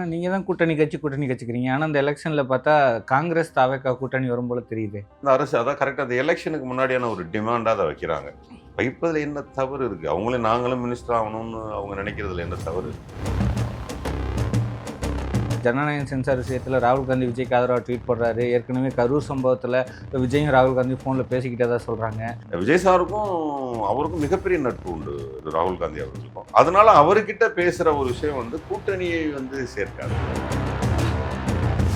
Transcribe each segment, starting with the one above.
நீங்க தான் கூட்டணி கட்சிக்கிறீங்க. ஆனா இந்த எலெக்ஷன்ல பார்த்தா காங்கிரஸ் தாவேகா கூட்டணி வரும் போல தெரியுது. இந்த அரசு அதான் கரெக்டா அந்த எலெக்ஷனுக்கு முன்னாடியான ஒரு டிமாண்டா அதை வைக்கிறாங்க. வைப்பதில் என்ன தவறு இருக்கு? அவங்களே நாங்களும் மினிஸ்டர் ஆகணும்னு அவங்க நினைக்கிறதுல என்ன தவறு? ஜனநாயகம் சென்சார் விஷயத்துல ராகுல் காந்தி விஜய்க்கு ஆதரவா ட்வீட் போடுறாரு. ஏற்கனவே கரூர் சம்பவத்துல விஜயும் ராகுல் காந்தி போன்ல பேசிக்கிட்டதா சொல்றாங்க. விஜய் சாருக்கும் அவருக்கும் மிகப்பெரிய நட்பு உண்டு ராகுல் காந்தி அவர்களுக்கும். அதனால அவர்கிட்ட பேசுற ஒரு விஷயம் கூட்டணியை சேர்க்காது.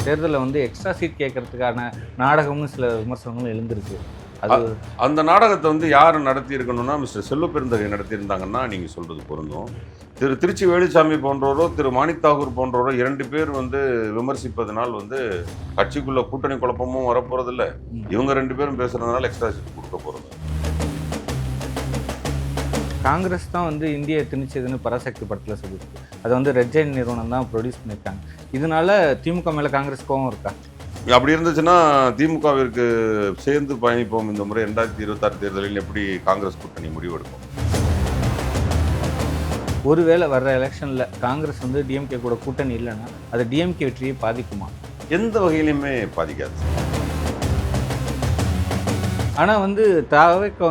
தேர்தலில் எக்ஸ்ட்ரா சீட் கேட்கறதுக்கான நாடகம்னு சில விமர்சனங்களும் எழுந்திருக்கு. அது அந்த நாடகத்தை யார் நடத்தி இருக்கணும்னா மிஸ்டர் செல்வ பெருந்தகை நடத்தியிருந்தாங்கன்னா நீங்க சொல்றது பொருந்தும். திருச்சி வேலுச்சாமி போன்றவரோ மாணிக் தாகூர் போன்றவரோ 2 பேர் விமர்சிப்பதனால் கட்சிக்குள்ள கூட்டணி குழப்பமும் வரப்போறதில்லை. இவங்க 2 பேரும் பேசுறதுனால எக்ஸ்ட்ரா சீட் கொடுக்க போறது. காங்கிரஸ் தான் இந்தியை திணிச்சதுன்னு பராசக்தி படத்தில் சொல்லியிருக்கு. அதை ரெட் ஜெயின் நிறுவனம் தான் ப்ரொடியூஸ் பண்ணியிருக்காங்க. இதனால திமுக மேலே காங்கிரஸ் கோவம் இருக்கா? அப்படி இருந்துச்சுன்னா திமுகவிற்கு சேர்ந்து பயணிப்போம் இந்த முறை 2026 தேர்தலில் எப்படி காங்கிரஸ் கூட்டணி முடிவெடுக்கும்? ஒருவேளை வர்ற எலெக்ஷனில் காங்கிரஸ் டிஎம்கே கூட கூட்டணி இல்லைன்னா அது டிஎம்கே வெற்றியை பாதிக்குமா? எந்த வகையிலுமே பாதிக்காது. ஆனால் தாவேக்கா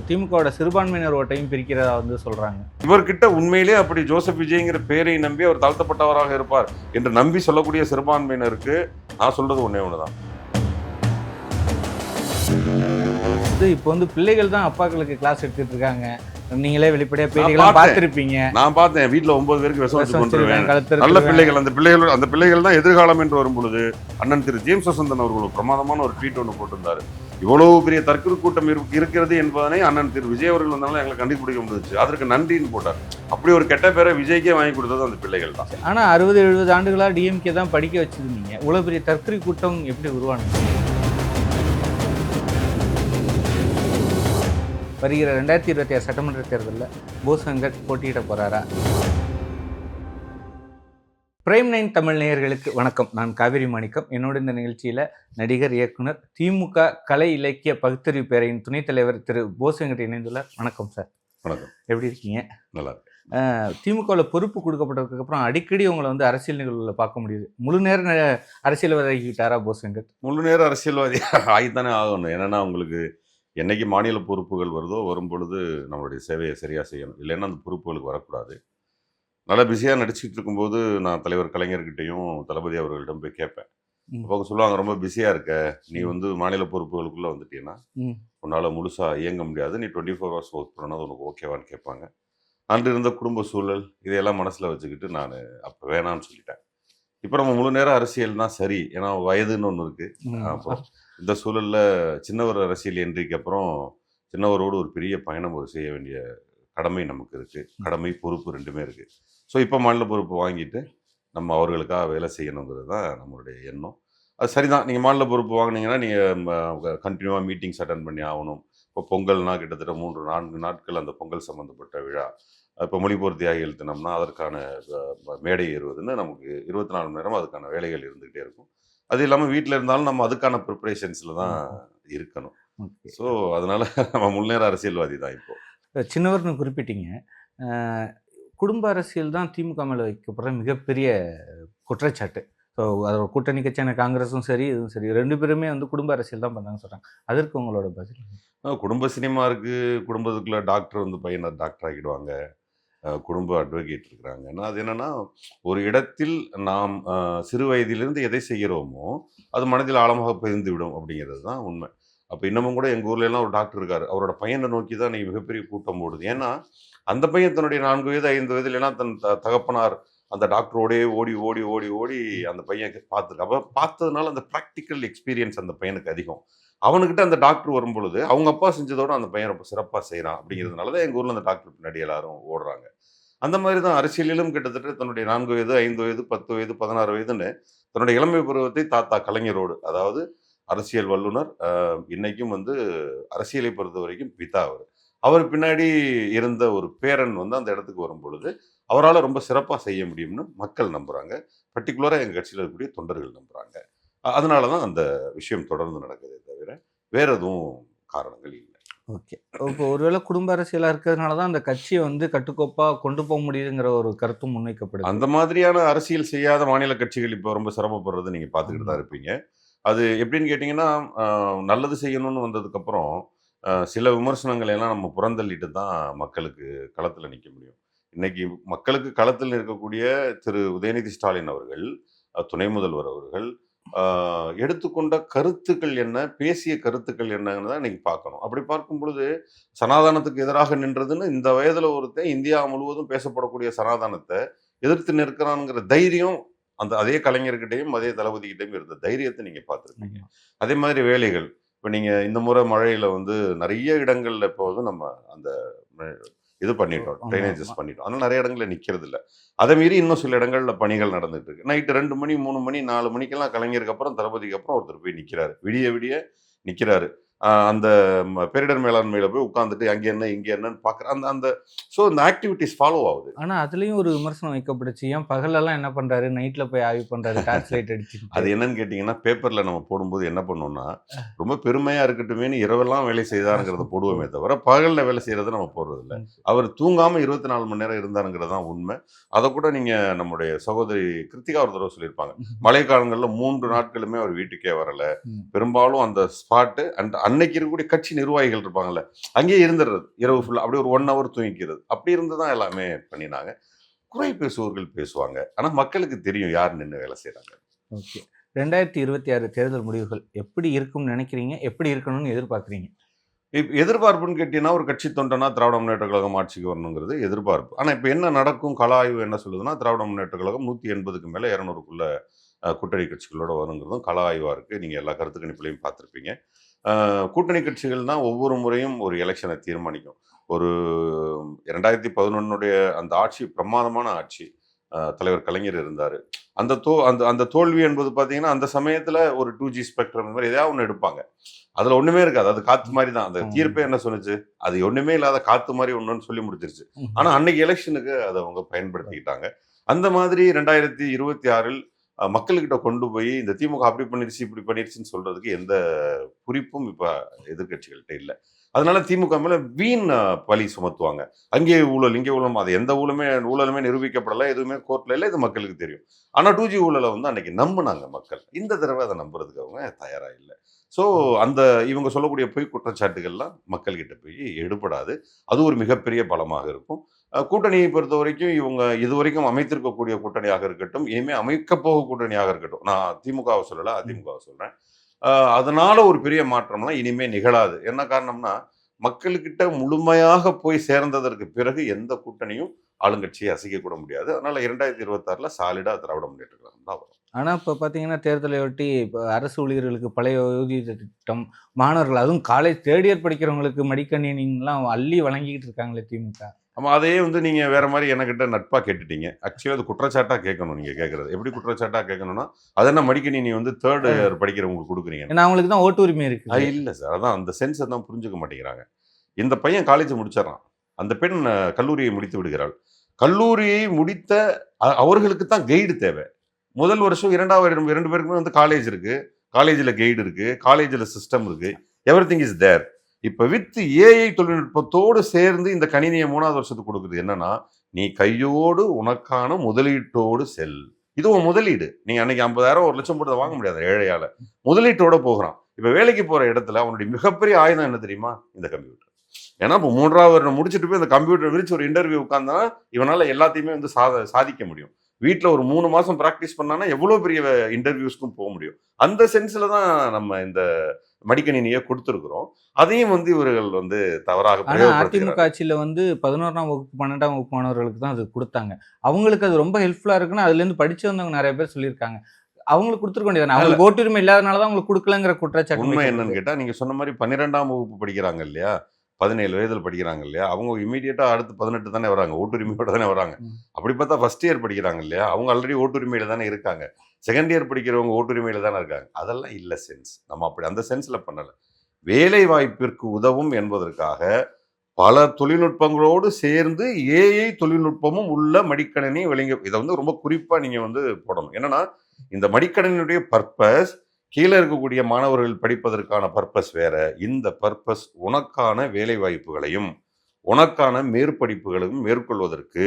திமுகவோட சிறுபான்மையினர் ஓட்டையும் பிரிக்கிறதா சொல்கிறாங்க. இவர்கிட்ட உண்மையிலே அப்படி ஜோசப் விஜய்ங்கிற பேரை நம்பி அவர் தாழ்த்தப்பட்டவராக இருப்பார் என்று நம்பி சொல்லக்கூடிய சிறுபான்மையினருக்கு நான் சொல்றது ஒன்னே ஒண்ணுதான். இப்போ பிள்ளைகள் தான் அப்பாக்களுக்கு கிளாஸ் எடுத்துட்டு இருக்காங்க. நீங்களே வெளிப்படையா பேட்டிகள்லாம் பார்த்திருப்பீங்க. நான் பார்த்தேன். வீட்டில் 9 பேருக்கு விஷம் வச்சு கொண்டுருவேன். நல்ல பிள்ளைகள். அந்த பிள்ளைகள் தான் எதிர்காலம் என்று வரும் பொழுது அண்ணன் திரு ஜேம்ஸ் வசந்தன் அவர்கள் பிரமாதமான ஒரு ட்வீட் ஒன்று போட்டிருந்தாரு. இவ்வளவு பெரிய தற்கொலை கூட்டம் இருக்கிறது என்பதனை அண்ணன் திரு விஜய் அவர்கள் வந்தாலும் எங்களை கண்டுபிடிக்க முடிஞ்சிச்சு. அதற்கு நன்றின்னு போட்டார். அப்படி ஒரு கெட்ட பேரை விஜய்க்கே வாங்கி கொடுத்தது அந்த பிள்ளைகள் தான். ஆனா 60-70 ஆண்டுகளா டிஎம்கே தான் படிக்க வச்சிருந்தீங்க. இவ்வளவு பெரிய தற்கொலை கூட்டம் எப்படி உருவானது? வருகிற 2026 சட்டமன்ற தேர்தலில் போஸ் வெங்கட் போட்டியிட போறாரா? பிரைம் 9 தமிழ் நேயர்களுக்கு வணக்கம். நான் காவேரி மாணிக்கம். என்னோட இந்த நிகழ்ச்சியில் நடிகர், இயக்குனர், திமுக கலை இலக்கிய பகுத்தறிவு பேரையின் துணைத் தலைவர் திரு போஸ் வெங்கட் இணைந்துள்ளார். வணக்கம் சார். வணக்கம். எப்படி இருக்கீங்க? நல்லா. திமுகவில் பொறுப்பு கொடுக்கப்பட்டதுக்கு அப்புறம் அடிக்கடி உங்களை அரசியல் நிகழ்வுகளில் பார்க்க முடியுது. முழு நேர அரசியல்வாதிக்கிட்டாரா போஸ் வெங்கட்? முழு நேர அரசியல்வாதி ஆகித்தானே ஆகணும். என்னன்னா உங்களுக்கு என்னைக்கு மாநில பொறுப்புகள் வருதோ வரும் பொழுது நம்மளுடைய சேவையை சரியாக செய்யணும். இல்லைன்னா அந்த பொறுப்புகளுக்கு வரக்கூடாது. நல்லா பிஸியாக நடிச்சுட்டு இருக்கும்போது நான் தலைவர் கலைஞர்கிட்டையும் தளபதி அவர்களிடம் போய் கேட்பேன். அப்போ அவங்க சொல்லுவாங்க, ரொம்ப பிஸியாக இருக்க, நீ மாநில பொறுப்புகளுக்குள்ளே வந்துட்டீங்கன்னா உன்னால் முழுசாக இயங்க முடியாது, நீ 24 hours ஒர்க் பண்ணணும், உனக்கு ஓகேவான்னு கேட்பாங்க. அன்று இருந்த குடும்ப சூழல் இதையெல்லாம் மனசில் வச்சுக்கிட்டு நான் அப்போ வேணான்னு சொல்லிட்டேன். இப்போ நம்ம முழு நேரம் அரசியல் தான் சரி, ஏன்னா வயதுன்னு ஒன்று இருக்குது. அப்புறம் இந்த சூழலில் சின்னவர் அரசியல் என்றைக்கு அப்புறம் சின்னவரோடு ஒரு பெரிய பயணம் செய்ய வேண்டிய கடமை நமக்கு இருக்குது. கடமை, பொறுப்பு ரெண்டுமே இருக்குது. ஸோ இப்போ மாநில பொறுப்பு வாங்கிட்டு நம்ம அவர்களுக்காக வேலை செய்யணுங்கிறது தான் நம்மளுடைய எண்ணம். அது சரிதான். நீங்கள் மாநில பொறுப்பு வாங்கினீங்கன்னா நீங்கள் கண்டினியூவாக மீட்டிங்ஸ் அட்டன் பண்ணி ஆகணும். இப்போ பொங்கல்னால் கிட்டத்தட்ட 3-4 நாட்கள் அந்த பொங்கல் சம்மந்தப்பட்ட விழா. இப்போ மொழிபோர் தியாகிகள் தினம்னா அதற்கான மேடை ஏறுவதுன்னு நமக்கு 24 மணி நேரம் அதுக்கான வேலைகள் இருந்துகிட்டே இருக்கும். அது இல்லாமல் வீட்டில் இருந்தாலும் நம்ம அதுக்கான ப்ரிப்பரேஷன்ஸில் தான் இருக்கணும். ஸோ அதனால் நம்ம முன்னேற அரசியல்வாதி தான். இப்போது சின்னவர்னு குறிப்பிட்டீங்க. குடும்ப அரசியல் தான் திமுக மேலே வைக்கப்படுற மிகப்பெரிய குற்றச்சாட்டு. ஸோ அதோட கூட்டணி கட்சியான காங்கிரஸும் சரி, இதுவும் சரி, 2 பேருமே குடும்ப அரசியல் தான் பண்ணாங்கன்னு சொல்கிறாங்க. அதற்கு உங்களோட பதில்? குடும்ப சினிமா இருக்குது. குடும்பத்துக்குள்ளே டாக்டர் பையனை டாக்டர் ஆகிடுவாங்க. குடும்ப அட்வொகேட் இருக்கிறாங்கன்னா அது என்னென்னா, ஒரு இடத்தில் நாம் சிறு வயதிலிருந்து எதை செய்கிறோமோ அது மனதில் ஆழமாக பதிந்து விடும் அப்படிங்கிறது தான் உண்மை. அப்போ இன்னமும் கூட எங்கள் ஊர்லலாம் ஒரு டாக்டர் இருக்கார். அவரோட பையனை நோக்கி தான் நீங்கள் மிகப்பெரிய கூட்டம் போடுது. ஏன்னா அந்த பையன் தன்னுடைய 4 வயது 5 வயதுலனா தன் தகப்பனார் அந்த டாக்டரோடே ஓடி ஓடி ஓடி ஓடி அந்த பையன் பார்த்துருக்கு. அப்போ பார்த்ததுனால அந்த ப்ராக்டிக்கல் எக்ஸ்பீரியன்ஸ் அந்த பையனுக்கு அதிகம். அவனுக்கிட்ட அந்த டாக்டர் வரும் பொழுது அவங்க அப்பா செஞ்சதோட அந்த பையன் ரொம்ப சிறப்பாக செய்கிறான் அப்படிங்கிறதுனால தான் எங்கள் ஊரில் அந்த டாக்டர் பின்னாடி எல்லாரும் ஓடுறாங்க. அந்த மாதிரி தான் அரசியலிலும் கிட்டத்தட்ட தன்னுடைய 4 வயது 5 வயது 10 வயது 16 வயதுன்னு தன்னுடைய இளமை பருவத்தை தாத்தா கலைஞரோடு, அதாவது அரசியல் வல்லுனர், இன்னைக்கும் அரசியலை பொறுத்த வரைக்கும் பிதா அவர் பின்னாடி இருந்த ஒரு பேரன் அந்த இடத்துக்கு வரும் பொழுது அவரால் ரொம்ப சிறப்பாக செய்ய முடியும்னு மக்கள் நம்புகிறாங்க. பர்டிகுலராக எங்கள் கட்சியில் இருக்கக்கூடிய தொண்டர்கள் நம்புகிறாங்க. அதனால தான் அந்த விஷயம் தொடர்ந்து நடக்குதே தவிர வேற எதுவும் காரணங்கள் இல்லை. ஓகே. இப்போ ஒருவேளை குடும்ப அரசியலா இருக்கிறதுனால தான் அந்த கட்சிய வந்து கட்டுக்கோப்பா கொண்டு போக முடியுதுங்கிற ஒரு கருத்தும் முன்வைக்கப்படுது. அந்த மாதிரியான அரசியல் செய்யாத மாநில கட்சிகள் இப்போ ரொம்ப சிரமப்படுறத நீங்க பார்த்துக்கிட்டு ஆமா. தான் இருப்பீங்க. அது எப்படின்னு கேட்டிங்கன்னா, அ நல்லது செய்யணும்னு வந்ததுக்கப்புறம், சில விமர்சனங்களை எல்லாம் நம்ம புறந்தள்ளிட்டு தான் மக்களுக்கு களத்தில நிக்க முடியும். இன்னைக்கு மக்களுக்கு களத்தில் இருக்கக்கூடிய திரு உதயநிதி ஸ்டாலின் அவர்கள், துணை முதல்வர் அவர்கள், அ எடுத்துக்கொண்ட கருத்துக்கள் என்ன? பேசிய கருத்துக்கள் என்னன்னு தான் இன்னைக்கு பார்க்கணும். அப்படி பார்க்கும் பொழுது, சனாதானத்துக்கு எதிராக நின்றதுன்னு இந்த வயதில ஒருத்தன் இந்தியா முழுவதும் பேசப்படக்கூடிய சனாதானத்த எதிர்த்து நிற்கிறான்ங்கிற தைரியம் அதே கலைஞர்கிட்டயும், அதே தளபதிகிட்டயும் இருந்த தைரியத்த நீங்க பார்த்திருப்பீங்க. ஆமா. அதே மாதிரி வேலைகள். இப்ப நீங்க இந்த முறை மழையில வந்து நெறைய இடங்கள்ல இப்போ வந்து நம்ம அந்த ம இது பண்ணிட்டோம். ஆமா, ட்ரைனேஜஸ் ஆமா. பண்ணிட்டோம். அதனால நெறைய இடங்கள்ல நிக்கிறதில்ல. அத மீறி இன்னும் சில இடங்கள்ல பணிகள் நடந்துட்டு இருக்கு. நைட் 2 மணி, 3 மணி, 4 மணிக்கெல்லாம் கலைஞருக்கு அப்புறம், தளபதிக்கு அப்புறம் ஒருத்தர் போய் நிக்கிறாரு. விடிய விடிய நிக்கிறாரு. அந்த பேரிடர் மேலாண்மையில போய் உட்கார்ந்துட்டு அங்க என்ன, இங்க என்னன்னு பார்க்குற அந்த அந்த இந்த ஆக்டிவிட்டீஸ் ஃபாலோ ஆகுது. ஆனா அதுலயும் ஒரு விமர்சனம் வைக்கப்படுச்சு. ஏன் பகலெல்லாம் என்ன பண்றாரு? நைட்ல போய் ஆய்வு பண்றாரு. டார்ச் லைட் அடிச்சுக்கிட்டு. அது என்னன்னு கேட்டீங்கன்னா, பேப்பர்ல நம்ம போடும்போது என்ன பண்ணுவோம்னா, ரொம்ப பெருமையா இருக்கட்டுமேன்னு இரவெல்லாம் வேலை செய்தாருங்கிறத போடுவோமே தவிர, பகல்ல வேலை செய்றத நம்ம போடுறதில்ல. அவர் தூங்காம 24 மணி நேரம் இருந்தாருங்கிறது தான் உண்மை. அதக்கூட நீங்க நம்முடைய சகோதரி கிருத்திகா ஒரு தடவ சொல்லியிருப்பாங்க. மழைக்காலங்கள்ல 3 நாட்களுமே அவர் வீட்டுக்கே வரல. பெரும்பாலும் அந்த ஸ்பாட்டு அன்னைக்கு இருக்கக்கூடிய கட்சி நிர்வாகிகள் இருப்பாங்கல்ல, அங்கேயே இருந்துர்றது. இரவு ஃபுல்லா அப்படியே ஒரு 1 ஹவர் தூங்கிக்கிறது. அப்படி இருந்து தான் எல்லாமே பண்ணினாங்க. குறை பேசுபவர்கள் பேசுவாங்க. ஆனா மக்களுக்கு தெரியும் யார் நின்னு வேலை செய்றாங்க. ஓகே. 2026 தேர்தல் முடிவுகள் எப்படி இருக்கும்னு நினைக்கிறீங்க? எப்படி இருக்கணும்னு எதிர்பார்க்குறீங்க? எதிர்பார்ப்புன்னு கேட்டீங்கன்னா, ஒரு கட்சி தொண்டனா திராவிட முன்னேற்ற கழகம் ஆட்சிக்கு வரணுங்கிறது எதிர்பார்ப்பு. ஆனா இப்ப என்ன நடக்கும்? கள ஆய்வு என்ன சொல்லுதுன்னா, திராவிட முன்னேற்ற கழகம் 180க்கு மேல 200க்குள்ள கூட்டணி கட்சிகளோட வருங்கிறதும் கள ஆய்வா இருக்கு. நீங்க எல்லா கருத்து கணிப்புலயும் பார்த்திருப்பீங்க. கூட்டணி கட்சிகள் தான் ஒவ்வொரு முறையும் ஒரு எலக்ஷனை தீர்மானிக்கும். ஒரு 2011 அந்த ஆட்சி பிரமாதமான ஆட்சி. தலைவர் கலைஞர் இருந்தாரு. அந்த தோல்வி என்பது பார்த்தீங்கன்னா, அந்த சமயத்துல ஒரு 2G ஸ்பெக்ட்ரம் இந்த மாரி எதையாவது ஒண்ணு எடுப்பாங்க. அதுல ஒண்ணுமே இருக்காது. அது காத்து மாரி தான். அந்த தீர்ப்பே என்ன சொன்னுச்சு? அது ஒண்ணுமே இல்லாத காத்து மாரி ஒண்ணுன்னு சொல்லி முடிச்சிருச்சு. ஆனா அன்னைக்கு எலக்ஷனுக்கு அத அவங்க பயன்படுத்திக்கிட்டாங்க. அந்த மாதிரி 2026ல் மக்கள்கிட்ட கொண்டு போய் இந்த திமுக அப்படி பண்ணிருச்சு, இப்படி பண்ணிருச்சுன்னு சொல்றதுக்கு எந்த குறிப்பும் இப்ப எதிர்க்கட்சிகள்ட்ட இல்ல. அதனால திமுக மேல வீண் பழி சுமத்துவாங்க. அங்கே ஊழல், இங்கே ஊழல் அது எந்த ஊழலுமே நிரூபிக்கப்படல. எதுவுமே கோர்ட்ல இல்ல. இது மக்களுக்கு தெரியும். ஆனா 2G ஊழல வந்து அன்னைக்கு நம்புனாங்க மக்கள். இந்த தடவ அத நம்புறதுக்கு அவங்க தயாரா இல்ல. ஸோ அந்த இவங்க சொல்லக்கூடிய பொய் குற்றச்சாட்டுகள்லாம் மக்கள்கிட்ட போய் எடுபடாது. அது ஒரு மிகப்பெரிய பலமாக இருக்கும். கூட்டணியை பொறுத்தவரைக்கும் இவங்க இதுவரைக்கும் அமைத்திருக்கக்கூடிய கூட்டணியாக இருக்கட்டும், இனிமே அமைக்கப் போகும் கூட்டணியாக இருக்கட்டும். நான் திமுகவ சொல்லல, அதிமுகவ சொல்றேன். அதனால ஒரு பெரிய மாற்றம்லாம் இனிமே நிகழாது. என்ன காரணம்னா, மக்களுக்கிட்ட முழுமையாக போய் சேர்ந்ததற்கு பிறகு எந்த கூட்டணியும் ஆளுங்கட்சியை அசைக்க கூட முடியாது. அதனால 2026ல சாலிடா திராவிட முன்னேற்ற கழகம் தான் வரும். ஆனா, இப்ப பார்த்தீங்கன்னா, தேர்தலையொட்டி இப்ப அரசு ஊழியர்களுக்கு பழைய ஓய்வூதிய திட்டம், மாணவர்கள் அதுவும் காலேஜ் 3 இயர் படிக்கிறவங்களுக்கு மடிக்கணினிலாம் அள்ளி வழங்கிக்கிட்டு இருக்காங்களே திமுக. ஆமா, அதையே வந்து நீங்க வேற மாரி எனக்கிட்ட நட்பா கேட்டுட்டீங்க. ஆக்சுவலா அது குற்றச்சாட்டா கேட்கணும் நீங்க கேட்கறது. எப்படி குற்றச்சாட்டா கேட்கணும்னா, அது என்ன மடிக்கணினி வந்து 3 இயர் படிக்கிறவங்களுக்கு குடுக்குறீங்கன்னு. ஏன்னா, அவங்களுக்கு தான் ஓட்டு உரிமை இருக்குது. இல்ல சார். அதான் அந்த சென்ஸ தான் புரிஞ்சுக்க மாட்டேங்கிறாங்க. இந்த பையன் காலேஜ் முடிச்சர்றான். அந்த பெண் கல்லூரியை முடித்து விடுகிறாள். கல்லூரியை முடித்த அவர்களுக்கு தான் கைடு தேவை. முதல் வருஷம் 2வது வருடம் 2 பேருக்குமே வந்து காலேஜ் இருக்கு. காலேஜ்ல கைடு இருக்கு. காலேஜ்ல சிஸ்டம் இருக்கு. Everything is there. இப்ப வித் ஏஐ தொழில்நுட்பத்தோடு சேர்ந்து இந்த கணினிய 3வது வருஷத்துக்கு குடுக்குது. என்னன்னா, நீ கையோடு உனக்கான முதலீட்டோடு செல். இது உன் முதலீடு. நீங்க அன்னைக்கு 50,000 1,00,000 போட்டு வாங்க முடியாது ஏழையால. முதலீட்டோட போகிறான். இப்ப வேலைக்கு போற இடத்துல அவனுடைய மிகப்பெரிய ஆயுதம் என்ன தெரியுமா? இந்த கம்ப்யூட்டர். ஏன்னா, இப்போ 3வது வருடம் முடிச்சுட்டு போய் அந்த கம்ப்யூட்டர் விரிச்சு ஒரு இன்டர்வியூ உட்கார்ந்தானா, இவனால எல்லாத்தையுமே வந்து சாதிக்க முடியும். வீட்ல ஒரு 3 மாசம் பிராக்டிஸ் பண்ணானா, எவ்வளோ பெரிய இன்டர்வியூஸ்க்கும் போ முடியும். அந்த சென்ஸ்ல தான் நம்ம இந்த மடிக்கணினிய குடுத்துருக்கிறோம். அதையும் வந்து இவர்கள் வந்து தவறாக ஆனா, அதிமுக பிரயோகப்படுத்துகிறார்கள். ஆட்சியில வந்து 11ஆம் வகுப்பு, 12ஆம் வகுப்பு மாணவர்களுக்கு தான் அது குடுத்தாங்க. அவங்களுக்கு அது ரொம்ப ஹெல்ப்ஃபுல்லா இருக்குன்னு அதுலேருந்து படிச்சு வந்தவங்க நெறைய பேர் சொல்லியிருக்காங்க. அவங்களுக்கு குடுத்துருக்க வேண்டியது தானே. இல்ல அவங்களுக்கு ஓட்டுரிமை இல்லாதனால தான் அவங்களுக்கு குடுக்கலங்கிற குற்றச்சாட்டு உண்மை என்னன்னு வைக்கப்படுது. கேட்டா, நீங்க சொன்ன மாரி 12ஆம் வகுப்பு படிக்கிறாங்க இல்லையா? 17 வயதில படிக்கிறாங்க இல்லையா? அவங்க இம்மீடியட்டா அடுத்து 18 தானே வராங்க. ஓட்டுரிமையோட தானே வராங்க. ம். அப்படி பார்த்தா ஃபர்ஸ்ட் இயர் படிக்கிறாங்க இல்லையா? அவங்க ஆல்ரெடி ஓட்டுரிமையில தானே இருக்காங்க. செகண்ட் இயர் படிக்கிறவங்க ஓட்டுரிமையில தானே இருக்காங்க. அதெல்லாம் இல்ல சென்ஸ். நம்ம அப்படி அந்த சென்ஸ்ல பண்ணல. வேலை வாய்ப்பிற்கு உதவும் என்பதற்காக பல தொழில்நுட்பங்களோடு சேர்ந்து ஏஐ தொழில்நுட்பமும் உள்ள மடிக்கணினி இத வந்து ரொம்ப குறிப்பா நீங்க வந்து போடணும். என்னன்னா, இந்த மடிக்கணினியுடைய பர்ப்பஸ் கீழே இருக்கக்கூடிய மாணவர்கள் படிப்பதற்கான பர்பஸ் வேற. இந்த பர்பஸ் உனக்கான வேலை வாய்ப்புகளையும் உனக்கான மேற்படிப்புகளையும் மேற்கொள்வதற்கு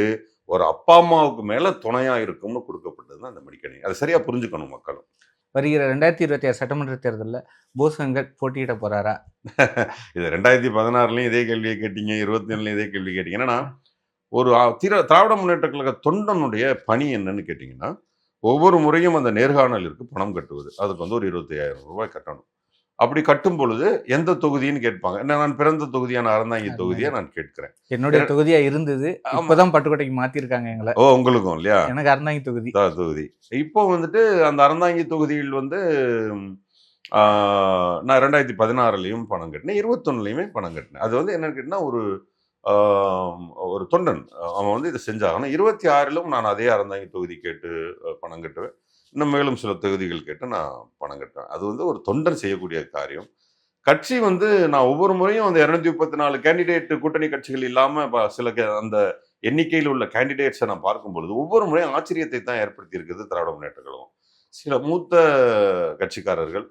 ஒரு அப்பா அம்மாவுக்கு மேல துணையா இருக்கும்னு கொடுக்கப்பட்டது தான் அந்த மடிக்கணினி. அதை சரியா புரிஞ்சுக்கணும் மக்களும். வருகிற 2026 சட்டமன்ற தேர்தலில் போஸ் வெங்கட் போட்டியிட போறாரா? இது 2016லயும் இதே கேள்வியை கேட்டீங்க, 21லயும் இதே கேள்வி கேட்டீங்க. என்னன்னா ஒரு திராவிட முன்னேற்ற கழக தொண்டனுடைய பணி என்னன்னு கேட்டீங்கன்னா, ஒவ்வொரு முறையும் அந்த நேர்காணலிற்கு பணம் கட்டுவது. அதுக்கு வந்து ஒரு 25,000 கட்டணும். அப்படி கட்டும் பொழுது எந்த தொகுதின்னு கேட்பாங்க. நான் பிறந்த தொகுதியான அறந்தாங்கி தொகுதியை நான் கேட்கிறேன். என்னுடைய தொகுதியா இருந்தது. இப்பதான் பட்டுக்கோட்டைக்கு மாத்திருக்காங்க எங்களை. ஓ, உங்களுக்கும் இல்லையா? எனக்கு அறந்தாங்கி தொகுதி. தொகுதி. இப்போ வந்துட்டு அந்த அறந்தாங்கி தொகுதியில் வந்து நான் 2016லயும் பணம் கட்டினேன், 21லயுமே பணம் கட்டினேன். அது வந்து என்னன்னு கேட்டீங்கன்னா, ஒரு தொண்டன் அவன் வந்து இதை செஞ்சாகணும். 26லும் நான் அதே அறந்தாங்கி தொகுதி கேட்டு பணம் கட்டுவேன். இன்னும் மேலும் சில தொகுதிகள் கேட்டு நான் பணம் கட்டுவேன். அது வந்து ஒரு தொண்டன் செய்யக்கூடிய காரியம். கட்சி வந்து நான் ஒவ்வொரு முறையும் அந்த 234 கேண்டிடேட் கூட்டணி கட்சிகள் இல்லாம சில அந்த எண்ணிக்கையில் உள்ள கேண்டிடேட்ஸை நான் பார்க்கும் பொழுது ஒவ்வொரு முறையும் ஆச்சரியத்தை தான் ஏற்படுத்தி இருக்குது திராவிட முன்னேற்ற கழகம். சில மூத்த கட்சிக்காரர்கள்,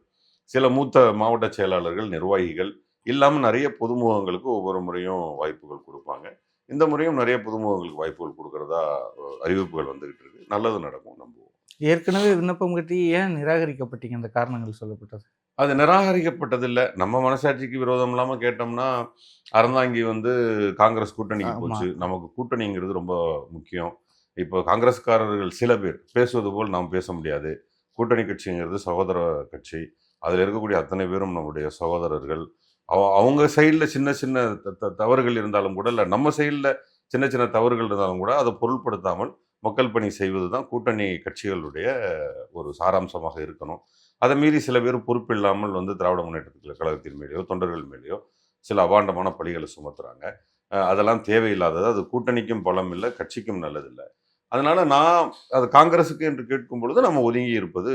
சில மூத்த மாவட்ட செயலாளர்கள், நிர்வாகிகள் இல்லாமல் நிறைய புதுமுகங்களுக்கு ஒவ்வொரு முறையும் வாய்ப்புகள் கொடுப்பாங்க. இந்த முறையும் நிறைய புதுமுகங்களுக்கு வாய்ப்புகள் கொடுக்கறதா அறிவிப்புகள் வந்துகிட்டு இருக்கு. நல்லது நடக்கும் நம்புவோம். ஏற்கனவே விண்ணப்பம் கட்டி ஏன் நிராகரிக்கப்பட்டீங்க? அந்த காரணங்கள் சொல்லப்பட்டது. அது நிராகரிக்கப்பட்டதில்லை. நம்ம மனசாட்சிக்கு விரோதம் இல்லாமல் கேட்டோம்னா, அறந்தாங்கி வந்து காங்கிரஸ் கூட்டணிக்கு போச்சு. நமக்கு கூட்டணிங்கிறது ரொம்ப முக்கியம். இப்போ காங்கிரஸ்காரர்கள் சில பேர் பேசுவது போல் நாம் பேச முடியாது. கூட்டணி கட்சிங்கிறது சகோதர கட்சி. அதில் இருக்கக்கூடிய அத்தனை பேரும் நம்முடைய சகோதரர்கள். அவங்க சைடில் சின்ன சின்ன தவறுகள் இருந்தாலும் கூட, இல்லை நம்ம சைடில் சின்ன சின்ன தவறுகள் இருந்தாலும் கூட அதை பொருட்படுத்தாமல் மக்கள் பணி செய்வது தான் கூட்டணி கட்சிகளுடைய ஒரு சாராம்சமாக இருக்கணும். அதை மீறி சில பேர் பொறுப்பு இல்லாமல் வந்து திராவிட முன்னேற்ற கழகத்தின் மேலேயோ தொண்டர்கள் மேலேயோ சில அபாண்டமான பழிகளை சுமத்துறாங்க. அதெல்லாம் தேவையில்லாதது. அது கூட்டணிக்கும் பலம் இல்லை, கட்சிக்கும் நல்லதில்லை. அதனால நான் அது காங்கிரஸுக்கு என்று கேட்கும் பொழுது நம்ம ஒதுங்கி இருப்பது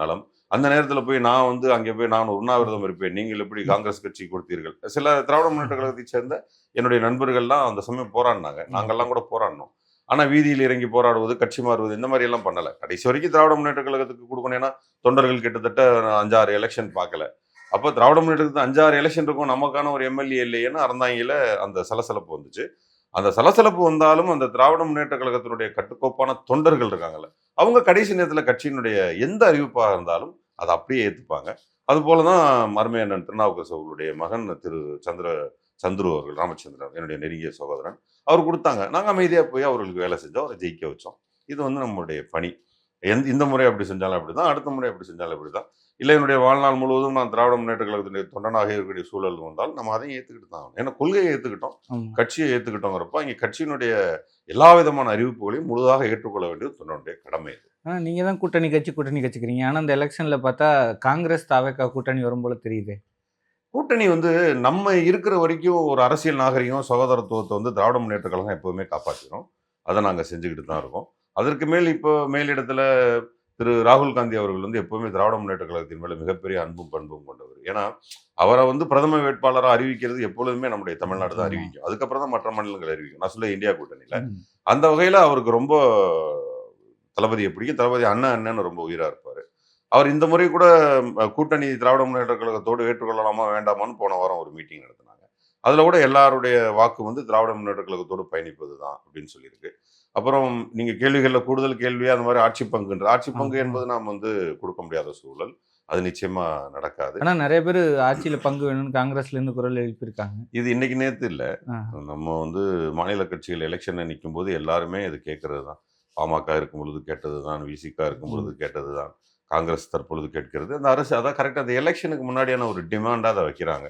நலம். அந்த நேரத்தில் போய் நான் வந்து அங்கே போய் நான் உண்ணாவிரதம் இருப்பேன், நீங்கள் எப்படி காங்கிரஸ் கட்சி கொடுத்தீர்கள். சில திராவிட முன்னேற்ற கழகத்தை சேர்ந்த என்னுடைய நண்பர்கள்லாம் அந்த சமயம் போராடினாங்க. நாங்கள்லாம் கூட போராடினோம். ஆனால் வீதியில் இறங்கி போராடுவது, கட்சி மாறுவது, இந்த மாதிரி எல்லாம் பண்ணலை. கடைசி வரைக்கும் திராவிட முன்னேற்ற கழகத்துக்கு கொடுக்கணும். ஏன்னா தொண்டர்கள் கிட்டத்தட்ட 5-6 எலெக்ஷன் பார்க்கல. அப்போ திராவிட முன்னேற்றத்துக்கு 5-6 எலெக்ஷன் இருக்கும், நமக்கான ஒரு எம்எல்ஏ இல்லையேன்னு அறந்தாங்கில அந்த சலசலப்பு வந்துச்சு. அந்த சலசலப்பு வந்தாலும் அந்த திராவிட முன்னேற்ற கழகத்தினுடைய கட்டுக்கோப்பான தொண்டர்கள் இருக்காங்கல்ல, அவங்க கடைசி நேரத்தில் கட்சியினுடைய எந்த அறிவிப்பாக இருந்தாலும் அதை அப்படியே ஏற்றுப்பாங்க. அது போல தான் மருமை அண்ணன் திருநாவுக்கரசு அவர்களுடைய மகன் திரு சந்துரு அவர்கள், ராமச்சந்திரன் என்னுடைய நெருங்கிய சகோதரன், அவர் கொடுத்தாங்க. நாங்கள் அமைதியாக போய் அவர்களுக்கு வேலை செஞ்சோம், அவரை ஜெயிக்க வச்சோம். இது வந்து நம்மளுடைய பணி. இந்த முறை அப்படி செஞ்சாலும் அப்படி தான், அடுத்த முறை அப்படி செஞ்சாலும் அப்படி தான். இல்லை என்னுடைய வாழ்நாள் முழுவதும் நான் திராவிட முன்னேற்ற கழகத்தினுடைய தொண்டனாக இருக்கக்கூடிய சூழல் வந்தால் நம்ம அதையும் ஏற்றுக்கிட்டு தான் ஆகணும். ஏன்னா கொள்கையை ஏற்றுக்கிட்டோம், கட்சியை ஏற்றுக்கிட்டோங்கிறப்ப இங்கே கட்சியினுடைய எல்லா விதமான அறிவிப்புகளையும் முழுதாக ஏற்றுக்கொள்ள வேண்டியது தொண்டனுடைய கடமை. ஆனால் நீங்கள் தான் கூட்டணி கட்சிக்கிறீங்க. ஆனால் இந்த எலெக்ஷனில் பார்த்தா காங்கிரஸ் தாவேகா கூட்டணி வரும்போல தெரியுது. கூட்டணி வந்து நம்ம இருக்கிற வரைக்கும் ஒரு அரசியல் நாகரிகம் சகோதரத்துவத்தை வந்து திராவிட முன்னேற்ற கழகம் எப்போவுமே காப்பாற்றிடும். அதை நாங்கள் செஞ்சுக்கிட்டு தான் இருக்கோம். அதற்கு மேல் இப்போ மேலிடத்துல திரு ராகுல் காந்தி அவர்கள் வந்து எப்பவுமே திராவிட முன்னேற்ற கழகத்தின் மேலே மிகப்பெரிய அன்பும் பண்பும் கொண்டவர். ஏன்னா அவரை வந்து பிரதம வேட்பாளராக அறிவிக்கிறது எப்பொழுதுமே நம்முடைய தமிழ்நாடு தான் அறிவிக்கும். அதுக்கப்புறம் தான் மற்ற மாநிலங்கள் அறிவிக்கும். நான் சொல்ல இந்தியா கூட்டணியில் அந்த வகையில் அவருக்கு ரொம்ப தளபதியை பிடிக்கும். தளபதி அண்ணன்னு ரொம்ப உயிராக இருப்பார். அவர் இந்த முறை கூட கூட்டணி திராவிட முன்னேற்ற கழகத்தோடு ஏற்றுக்கொள்ளலாமா வேண்டாமான்னு போன வாரம் ஒரு மீட்டிங் நடத்தினாங்க. அதில் கூட எல்லாருடைய வாக்கு வந்து திராவிட முன்னேற்ற கழகத்தோடு பயணிப்பது தான் அப்படின்னு சொல்லியிருக்கு. அப்புறம் நீங்கள் கேள்விகளில் கூடுதல் கேள்வியாக அந்த மாதிரி ஆட்சி பங்கு என்பது நாம் வந்து கொடுக்க முடியாத சூழல். அது நிச்சயமா நடக்காது. ஆனால் நிறைய பேர் ஆட்சியில் பங்கு வேணும்னு காங்கிரஸ்லேருந்து குரல் எழுப்பியிருக்காங்க. இது இன்னைக்கு நேற்று இல்லை. நம்ம வந்து மாநில கட்சிகள் எலெக்ஷனை நிற்கும் போது எல்லாருமே இது கேட்கறது தான். பாமக இருக்கும் பொழுது கேட்டது தான், விசிகா இருக்கும் பொழுது கேட்டது தான், காங்கிரஸ் தற்பொழுது கேட்கிறது. அந்த அரசு அதான் கரெக்டாக அந்த எலெக்ஷனுக்கு முன்னாடியான ஒரு டிமாண்டாக அதை வைக்கிறாங்க.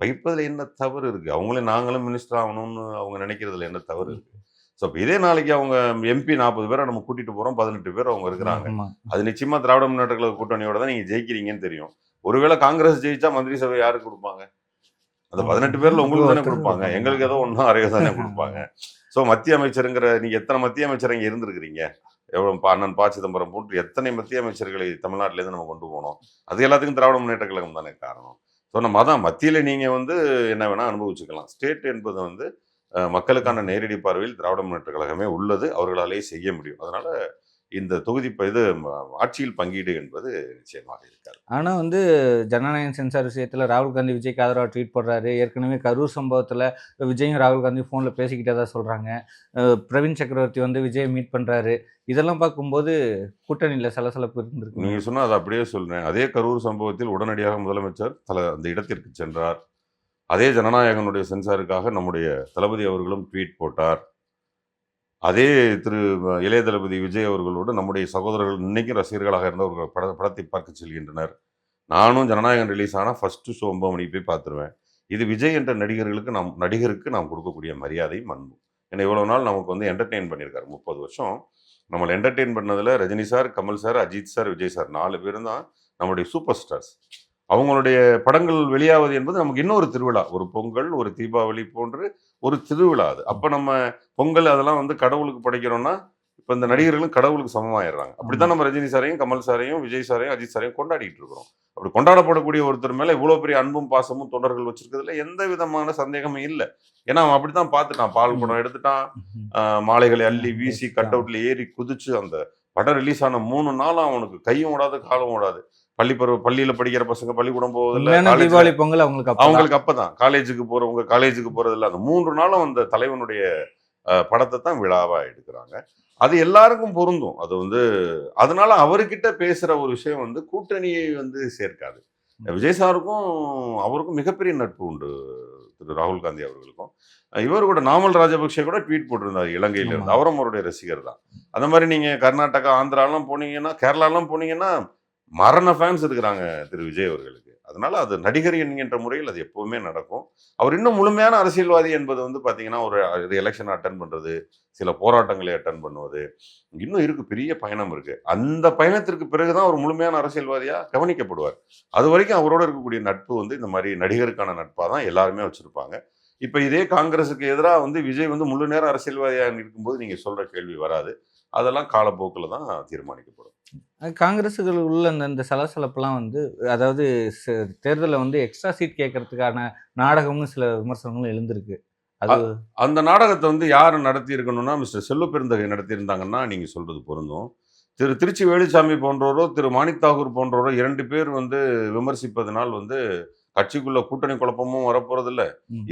வைப்பதில் என்ன தவறு இருக்குது? அவங்களே நாங்களும் மினிஸ்டர் ஆகணும்னு அவங்க நினைக்கிறதுல என்ன தவறு இருக்குது? ஸோ இதே நாளைக்கு அவங்க எம்பி 40 பேரை நம்ம கூட்டிட்டு போகிறோம், 18 பேர் அவங்க இருக்கிறாங்க. அது நிச்சயமா திராவிட முன்னேற்ற கழக கூட்டணியோட தான் நீங்கள் ஜெயிக்கிறீங்கன்னு தெரியும். ஒருவேளை காங்கிரஸ் ஜெயிச்சா மந்திரி சபை யாருக்கு கொடுப்பாங்க? அந்த 18 பேர்ல உங்களுக்கு தானே கொடுப்பாங்க. எங்களுக்கு ஏதோ ஒன்றும் அறைய தானே கொடுப்பாங்க. ஸோ மத்திய அமைச்சருங்கிற நீங்கள் எத்தனை மத்திய அமைச்சர் இங்கே இருந்திருக்கிறீங்க? எவ்வளோ அண்ணன் ப. சிதம்பரம் போன்று எத்தனை மத்திய அமைச்சர்களை தமிழ்நாட்டிலேருந்து நம்ம கொண்டு போனோம். அது எல்லாத்துக்கும் திராவிட முன்னேற்ற கழகம் தானே காரணம். ஸோ நம்ம அதான் மத்தியில் நீங்கள் வந்து என்ன வேணால் அனுபவிச்சுக்கலாம். ஸ்டேட் என்பது வந்து மக்களுக்கான நேரடி பார்வையில் திராவிட முன்னேற்ற கழகமே உள்ளது. அவர்களாலேயே செய்ய முடியும். அதனால இந்த ஆட்சியில் பங்கீடு என்பது நிச்சயமாக இருக்காது. ஆனா வந்து ஜனநாயகம் சென்சார் விஷயத்துல ராகுல் காந்தி விஜய்க்கு ஆதரவா ட்வீட் போடுறாரு. ஏற்கனவே கரூர் சம்பவத்துல விஜயும் ராகுல் காந்தியும் ஃபோன்ல பேசிக்கிட்டதா சொல்றாங்க. பிரவீன் சக்கரவர்த்தி வந்து விஜய மீட் பண்றாரு. இதெல்லாம் பார்க்கும்போது கூட்டணியில சலசலப்பு இருந்திருக்கு. நீங்க சொன்னா அதை அப்படியே சொல்றேன். அதே கரூர் சம்பவத்தில் உடனடியாக முதலமைச்சர் அந்த இடத்திற்கு சென்றார். அதே ஜனநாயகனுடைய சென்சாருக்காக நம்முடைய தளபதி அவர்களும் ட்வீட் போட்டார். அதே திரு இளைய தளபதி விஜய் அவர்களோடு நம்முடைய சகோதரர்கள் இன்னைக்கும் ரசிகர்களாக இருந்தவர்கள் படத்தை பார்க்க செல்கின்றனர். நானும் ஜனநாயகன் ரிலீஸ் ஆனால் ஃபர்ஸ்ட் ஷோ 9 மணிக்கு போய் பார்த்துருவேன். இது விஜய் என்ற நடிகருக்கு நாம் கொடுக்கக்கூடிய மரியாதையும் அன்பும். ஏன்னா இவ்வளோ நாள் நமக்கு வந்து என்டர்டெயின் பண்ணியிருக்காரு. 30 வருஷம் நம்மளை என்டர்டெயின் பண்ணதில் Rajini sir, Kamal sir, Ajith sir, Vijay sir 4 பேரும் தான் நம்முடைய சூப்பர் ஸ்டார்ஸ். அவங்களுடைய படங்கள் வெளியாவது என்பது நமக்கு இன்னொரு திருவிழா. ஒரு பொங்கல், ஒரு தீபாவளி போன்று ஒரு திருவிழா அது. அப்போ நம்ம பொங்கல் அதெல்லாம் வந்து கடவுளுக்கு படைக்கிறோம்னா, இப்போ இந்த நடிகர்களும் கடவுளுக்கு சமமாயிடுறாங்க. அப்படித்தான் நம்ம ரஜினி சாரையும், கமல் சாரையும், விஜய் சாரையும், அஜித் சாரையும் கொண்டாடிட்டு இருக்கிறோம். அப்படி கொண்டாடப்படக்கூடிய ஒருத்தர் மேலே இவ்வளோ பெரிய அன்பும் பாசமும் தொண்டர்கள் வச்சிருக்கிறதுல எந்த விதமான சந்தேகமும் இல்லை. ஏன்னா அவன் அப்படித்தான் பார்த்துட்டான். பால் குடம் எடுத்துட்டான், மாலைகளை அள்ளி வீசி கட் அவுட்ல ஏறி குதிச்சு அந்த படம் ரிலீஸ் ஆன 3 நாளும் அவனுக்கு கையும் ஓடாது காலும் ஓடாது. பள்ளியில படிக்கிற பசங்க பள்ளிக்கூடம் போவதில்லை, தீபாவளி பொங்கல் அவங்களுக்கு அப்பதான் காலேஜுக்கு போறவங்க காலேஜுக்கு போறதில்ல. அந்த 3 நாளும் அந்த தலைவனுடைய படத்தை தான் விழாவா எடுக்கிறாங்க. அது எல்லாருக்கும் பொருந்தும். அது வந்து அதனால அவர்கிட்ட பேசுற ஒரு விஷயம் வந்து கூட்டணியை வந்து சேர்க்காது. விஜய் சாருக்கும் அவருக்கும் மிகப்பெரிய நட்பு உண்டு திரு ராகுல் காந்தி அவர்களுக்கும். இவர் கூட நாமல் ராஜபக்சே கூட ட்வீட் போட்டிருந்தார் இலங்கையில இருந்து. அவரும் அவருடைய ரசிகர் தான். அந்த மாதிரி நீங்க கர்நாடகா, ஆந்திராலாம் போனீங்கன்னா, கேரளாலாம் போனீங்கன்னா மரண ஃபேன்ஸ் இருக்கிறாங்க திரு விஜய் அவர்களுக்கு. அதனால அது நடிகர் என்கின்ற முறையில் அது எப்பவுமே நடக்கும். அவர் இன்னும் முழுமையான அரசியல்வாதி என்பது வந்து பார்த்தீங்கன்னா, ஒரு எலெக்ஷன் அட்டன் பண்ணுறது, சில போராட்டங்களை அட்டன் பண்ணுவது, இன்னும் இருக்கு, பெரிய பயணம் இருக்கு. அந்த பயணத்திற்கு பிறகுதான் ஒரு முழுமையான அரசியல்வாதியா கவனிக்கப்படுவார். அது வரைக்கும் அவரோட இருக்கக்கூடிய நட்பு வந்து இந்த மாதிரி நடிகருக்கான நட்பாக தான் எல்லாருமே வச்சிருப்பாங்க. இப்போ இதே காங்கிரஸுக்கு எதிராக வந்து விஜய் வந்து முழு நேர அரசியல்வாதியாக இருக்கும்போது நீங்க சொல்ற கேள்வி வராது. அதெல்லாம் காலப்போக்கில் தான் தீர்மானிக்கப்படும். காங்கிரஸுகள் உள்ள இந்த சலசலப்புலாம் வந்து அதாவது தேர்தலில் வந்து எக்ஸ்ட்ரா சீட் கேட்கறதுக்கான நாடகம்னு சில விமர்சனங்களும் எழுந்திருக்கு. அது அந்த நாடகத்தை வந்து யார் நடத்தி இருக்கணும்னா மிஸ்டர் செல்வ பெருந்தகை நடத்தியிருந்தாங்கன்னா நீங்க சொல்றது பொருந்தும். திருச்சி வேலுச்சாமி போன்றோரோ, திரு மாணிக் தாகூர் போன்றோரோ 2 பேர் வந்து விமர்சிப்பதனால் வந்து கட்சிக்குள்ள கூட்டணி குழப்பமும் வரப்போறதில்ல.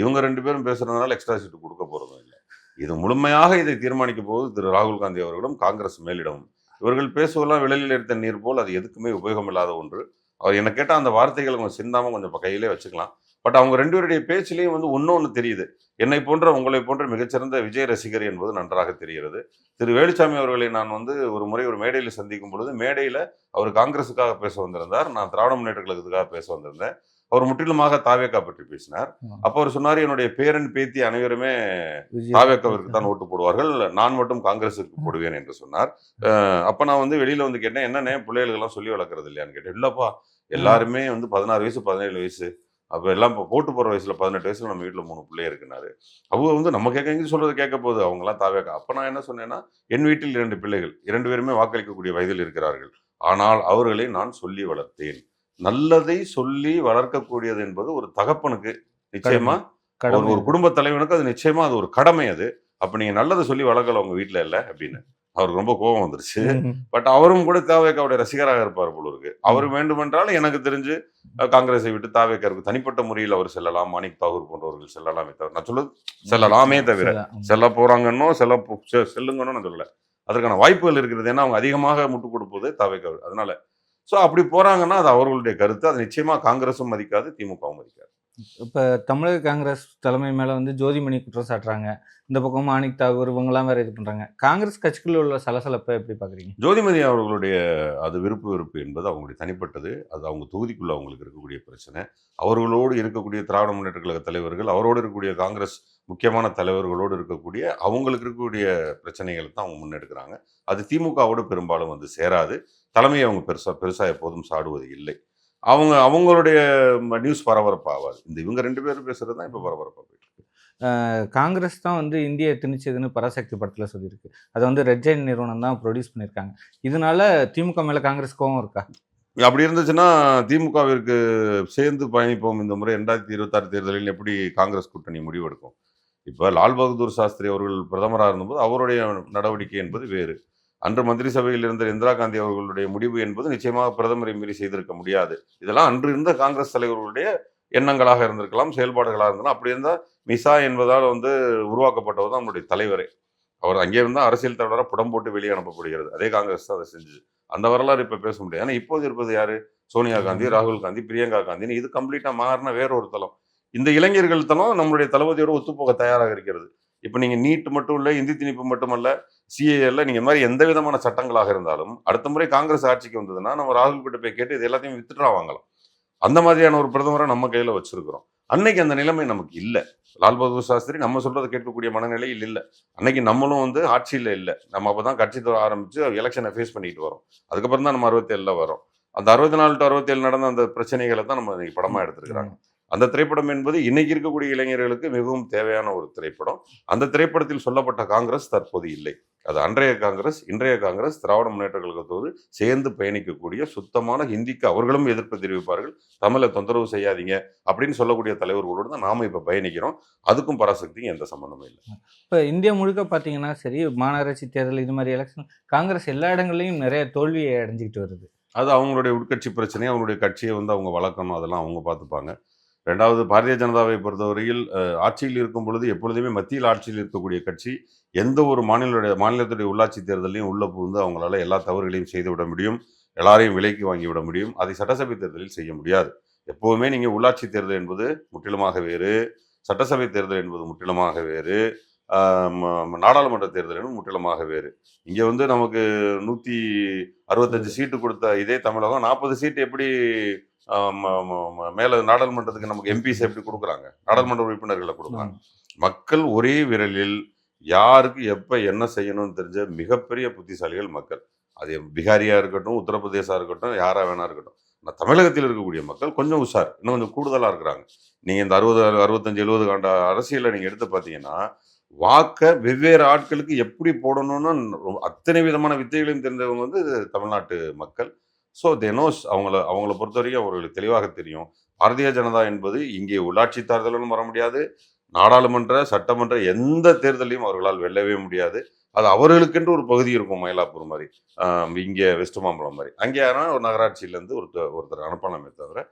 இவங்க 2 பேரும் பேசுறதுனால எக்ஸ்ட்ரா சீட்டு கொடுக்க போறதும் இல்லை. இது முழுமையாக இதை தீர்மானிக்க போவது திரு ராகுல் காந்தி அவர்களும் காங்கிரஸ் மேலிடம். இவர்கள் பேசுவதெல்லாம் விலையில் எடுத்த நீர் போல் அது எதுக்குமே உபயோகம் இல்லாத ஒன்று. அவர் என்ன கேட்டால் அந்த வார்த்தைகளை கொஞ்சம் சிந்தாமல் கொஞ்சம் கையிலே வச்சுக்கலாம். பட் அவங்க 2 பேருடைய பேச்சிலையும் வந்து ஒன்று தெரியுது. என்னை போன்ற உங்களை போன்ற மிகச்சிறந்த விஜய் ரசிகர் என்பது நன்றாக தெரிகிறது. திரு வேலுச்சாமி அவர்களை நான் வந்து ஒரு முறை ஒரு மேடையில் சந்திக்கும் பொழுது, மேடையில் அவர் காங்கிரஸுக்காக பேச வந்திருந்தார், நான் திராவிட முன்னேற்ற கழகத்துக்காக பேச வந்திருந்தேன். அவர் முற்றிலுமாக தாவேக்கா பற்றி பேசினார். அப்போ அவர் சொன்னார், என்னுடைய பேரன் பேத்தி அனைவருமே தாவேக்காவிற்கு தான் ஓட்டு போடுவார்கள், நான் மட்டும் காங்கிரஸுக்கு போடுவேன் என்று சொன்னார். அப்போ நான் வந்து வெளியில வந்து கேட்டேன், என்னன்னே பிள்ளைகளுக்கெல்லாம் சொல்லி வளர்க்கறது இல்லையான்னு கேட்டேன். இல்லப்பா, எல்லாருமே வந்து 16 வயசு 17 வயசு, அப்போ எல்லாம் இப்போ போட்டு போகிற வயசுல 18 வயசுல நம்ம வீட்டில் 3 பிள்ளை இருக்குனாரு. அவங்க வந்து நம்ம கேட்க சொல்றது கேட்க போகுது, அவங்களாம் தாவேக்கா. அப்போ நான் என்ன சொன்னேன்னா, என் வீட்டில் 2 பிள்ளைகள், 2 பேருமே வாக்களிக்கக்கூடிய வயதில் இருக்கிறார்கள். ஆனால் அவர்களை நான் சொல்லி வளர்த்தேன். நல்லதை சொல்லி வளர்க்கக்கூடியது என்பது ஒரு தகப்பனுக்கு நிச்சயமா, ஒரு குடும்ப தலைவனுக்கு அது நிச்சயமா அது ஒரு கடமை. அது அப்ப நீங்க நல்லதை சொல்லி வளர்க்கல உங்க வீட்டுல இல்ல அப்படின்னு அவருக்கு ரொம்ப கோபம் வந்துருச்சு. பட் அவரும் கூட தாவேக்காவுடைய ரசிகராக இருப்பார் போல இருக்கு. அவர் வேண்டுமென்றால் எனக்கு தெரிஞ்சு காங்கிரஸை விட்டு தாவேக்காருக்கு தனிப்பட்ட முறையில் அவர் செல்லலாம், மாணிக் தாகூர் போன்றவர்கள் செல்லலாமே தவிர, நான் சொல்லுது செல்லலாமே தவிர செல்ல போறாங்கன்னோ செல்லுங்கன்னு நான் சொல்லல. அதற்கான வாய்ப்புகள் இருக்கிறது. ஏன்னா அவங்க அதிகமாக முட்டு கொடுப்பது தாவேக்கா. அதனால ஸோ அப்படி போறாங்கன்னா அது அவர்களுடைய கருத்து. அது நிச்சயமா காங்கிரஸும் மதிக்காது, திமுகவும் மதிக்காது. இப்போ தமிழக காங்கிரஸ் தலைமை மேலே வந்து ஜோதிமணி குற்றம் சாட்டுறாங்க. இந்த பக்கம் மாணிக் தாகூர் இவங்கெல்லாம் வேற இது பண்ணுறாங்க. காங்கிரஸ் கட்சிக்குள்ள உள்ள சலசலப்பை எப்படி பார்க்குறீங்க? ஜோதிமணி அவர்களுடைய அது விருப்பு என்பது அவங்களுடைய தனிப்பட்டது. அது அவங்க தொகுதிக்குள்ள அவங்களுக்கு இருக்கக்கூடிய பிரச்சனை. அவர்களோடு இருக்கக்கூடிய திராவிட முன்னேற்ற கழக தலைவர்கள், அவரோடு இருக்கக்கூடிய காங்கிரஸ் முக்கியமான தலைவர்களோடு இருக்கக்கூடிய அவங்களுக்கு இருக்கக்கூடிய பிரச்சனைகளை தான் அவங்க முன்னெடுக்கிறாங்க. அது திமுகவோடு பெரும்பாலும் வந்து சேராது. தலைமையை அவங்க பெருசா எப்போதும் சாடுவது இல்லை. அவங்களுடைய நியூஸ் பரபரப்பாகாது. இவங்க 2 பேரும் பேசுறது தான் இப்போ பரபரப்பாக போயிட்டு இருக்கு. காங்கிரஸ் தான் வந்து இந்திய திணிச்சதுன்னு பராசக்தி படத்தில் சொல்லியிருக்கு. அதை வந்து ரெட் ஜெயின் நிறுவனம் தான் ப்ரொடியூஸ் பண்ணியிருக்காங்க. இதனால திமுக மேலே காங்கிரஸ் கோவம் இருக்கா? அப்படி இருந்துச்சுன்னா திமுகவிற்கு சேர்ந்து பயணிப்போம் இந்த முறை 2026 தேர்தலில் எப்படி காங்கிரஸ் கூட்டணி முடிவெடுக்கும்? இப்போ லால் பகதூர் சாஸ்திரி அவர்கள் பிரதமராக இருந்தபோது அவருடைய நடவடிக்கை என்பது வேறு. அன்று மந்திரி சபையில் இருந்த இந்திரா காந்தி அவர்களுடைய முடிவு என்பது நிச்சயமாக பிரதமரை மீறி செய்திருக்க முடியாது. இதெல்லாம் அன்று இருந்த காங்கிரஸ் தலைவர்களுடைய எண்ணங்களாக இருந்திருக்கலாம், செயல்பாடுகளாக இருந்தலாம். அப்படி இருந்தால் மிசா என்பதால் உருவாக்கப்பட்டவர் தான் நம்முடைய தலைவரே. அவர் அங்கே இருந்தால் அரசியல் தலைவராக புடம் போட்டு வெளியே அனுப்பப்படுகிறது. அதே காங்கிரஸ் தான் அதை செஞ்சது. அந்த வரலாறு இப்போ பேச முடியாது. ஏன்னா இப்போது இருப்பது யாரு? சோனியா காந்தி, ராகுல் காந்தி, பிரியங்கா காந்தின்னு இது கம்ப்ளீட்டாக மாறின வேற ஒரு தளம். இந்த இளைஞர்கள் தளம் நம்மளுடைய தளபதியோட ஒத்துப்போக தயாராக இருக்கிறது. இப்போ நீங்க நீட் மட்டும் இல்லை, இந்தி திணிப்பு மட்டுமல்ல, சிஏஎல்ல நீங்க மாதிரி எந்த விதமான சட்டங்களாக இருந்தாலும் அடுத்த முறை காங்கிரஸ் ஆட்சிக்கு வந்ததுன்னா நம்ம ராகுல் கிட்ட போய் கேட்டு இது எல்லாத்தையும் வித்துட்ரா வாங்கலாம். அந்த மாதிரியான ஒரு பிரதமரை நம்ம கையில வச்சிருக்கிறோம். அன்னைக்கு அந்த நிலைமை நமக்கு இல்லை. லால் பகதூர் சாஸ்திரி நம்ம சொல்றதை கேட்கக்கூடிய மனநிலையில் இல்லை. அன்னைக்கு நம்மளும் ஆட்சியில் இல்லை. நம்ம அப்பதான் கட்சி ஆரம்பிச்சு எலெக்ஷனை ஃபேஸ் பண்ணிட்டு வரோம். அதுக்கப்புறம் தான் நம்ம 67 வரோம். அந்த 64 to 67 நடந்த அந்த பிரச்சனைகளை தான் நம்ம இன்னைக்கு படமா எடுத்திருக்கிறாங்க. அந்த திரைப்படம் என்பது இன்னைக்கு இருக்கக்கூடிய இளைஞர்களுக்கு மிகவும் தேவையான ஒரு திரைப்படம். அந்த திரைப்படத்தில் சொல்லப்பட்ட காங்கிரஸ் தற்போது இல்லை. அது அன்றைய காங்கிரஸ், இன்றைய காங்கிரஸ், திராவிட முன்னேற்ற கழகத்தோடு சேர்ந்து பயணிக்கக்கூடிய சுத்தமான ஹிந்திக்கு அவர்களும் எதிர்ப்பு தெரிவிப்பார்கள். தமிழை தொந்தரவு செய்யாதீங்க அப்படின்னு சொல்லக்கூடிய தலைவர்களோடு தான் நாம இப்ப பயணிக்கிறோம். அதுக்கும் பராசக்திக்கும் எந்த சம்பந்தமும் இல்லை. இப்போ இந்தியா முழுக்க பார்த்தீங்கன்னா சரி, மாநகராட்சி தேர்தல் இது மாதிரி எலெக்ஷன் காங்கிரஸ் எல்லா இடங்கள்லையும் நிறைய தோல்வியை அடைஞ்சிக்கிட்டு வருது. அது அவங்களுடைய உட்கட்சி பிரச்சனை. அவங்களுடைய கட்சியை அவங்க வளர்க்கணும், அதெல்லாம் அவங்க பார்த்துப்பாங்க. ரெண்டாவது, பாரதிய ஜனதாவை பொறுத்தவரையில் ஆட்சியில் இருக்கும் பொழுது எப்பொழுதுமே மத்தியில் ஆட்சியில் இருக்கக்கூடிய கட்சி எந்த ஒரு மாநிலத்துடைய உள்ளாட்சி தேர்தலையும் உள்ள புகுந்து அவங்களால எல்லா தவறுகளையும் செய்து விட முடியும், எல்லாரையும் விலைக்கு வாங்கி விட முடியும். அதை சட்டசபை தேர்தலில் செய்ய முடியாது. எப்போவுமே நீங்கள் உள்ளாட்சி தேர்தல் என்பது முற்றிலுமாக வேறு, சட்டசபை தேர்தல் என்பது முற்றிலுமாக வேறு, நாடாளுமன்ற தேர்தல் என்பது முற்றிலுமாக வேறு. இங்கே நமக்கு 165 சீட்டு கொடுத்த இதே தமிழகம் 40 சீட்டு எப்படி மேல நாடாளுமன்றத்துக்கு நமக்கு எம்பிஸ் எப்படி கொடுக்குறாங்க, நாடாளுமன்ற உறுப்பினர்களை கொடுக்குறாங்க. மக்கள் ஒரே விரலில் யாருக்கு எப்ப என்ன செய்யணும்னு தெரிஞ்ச மிகப்பெரிய புத்திசாலிகள் மக்கள். அது பீகாரியா இருக்கட்டும், உத்தரப்பிரதேசா இருக்கட்டும், யாரா வேணா இருக்கட்டும். ஆனால் தமிழகத்தில் இருக்கக்கூடிய மக்கள் கொஞ்சம் உஷார், இன்னும் கொஞ்சம் கூடுதலா இருக்கிறாங்க. நீங்க இந்த 60, 65, 70 ஆண்டு அரசியலை நீங்க எடுத்து பார்த்தீங்கன்னா வாக்க வெவ்வேறு ஆட்களுக்கு எப்படி போடணும்னு அத்தனை விதமான வித்தைகளையும் தெரிந்தவங்க தமிழ்நாட்டு மக்கள். ஸோ நோஸ் அவங்கள பொறுத்த வரைக்கும் அவர்களுக்கு தெளிவாக தெரியும். பாரதிய ஜனதா என்பது இங்கே உள்ளாட்சி தேர்தலும் வர முடியாது, நாடாளுமன்ற சட்டமன்ற எந்த தேர்தலையும் அவர்களால் வெல்லவே முடியாது. அது அவர்களுக்கென்று ஒரு பகுதி இருக்கும், மயிலாப்பூர் மாதிரி, இங்கே வெஸ்ட் மாம்பலம் மாதிரி. அங்கே யாரா ஒரு நகராட்சியிலேருந்து ஒருத்தர் அனுப்பலாமே தவிர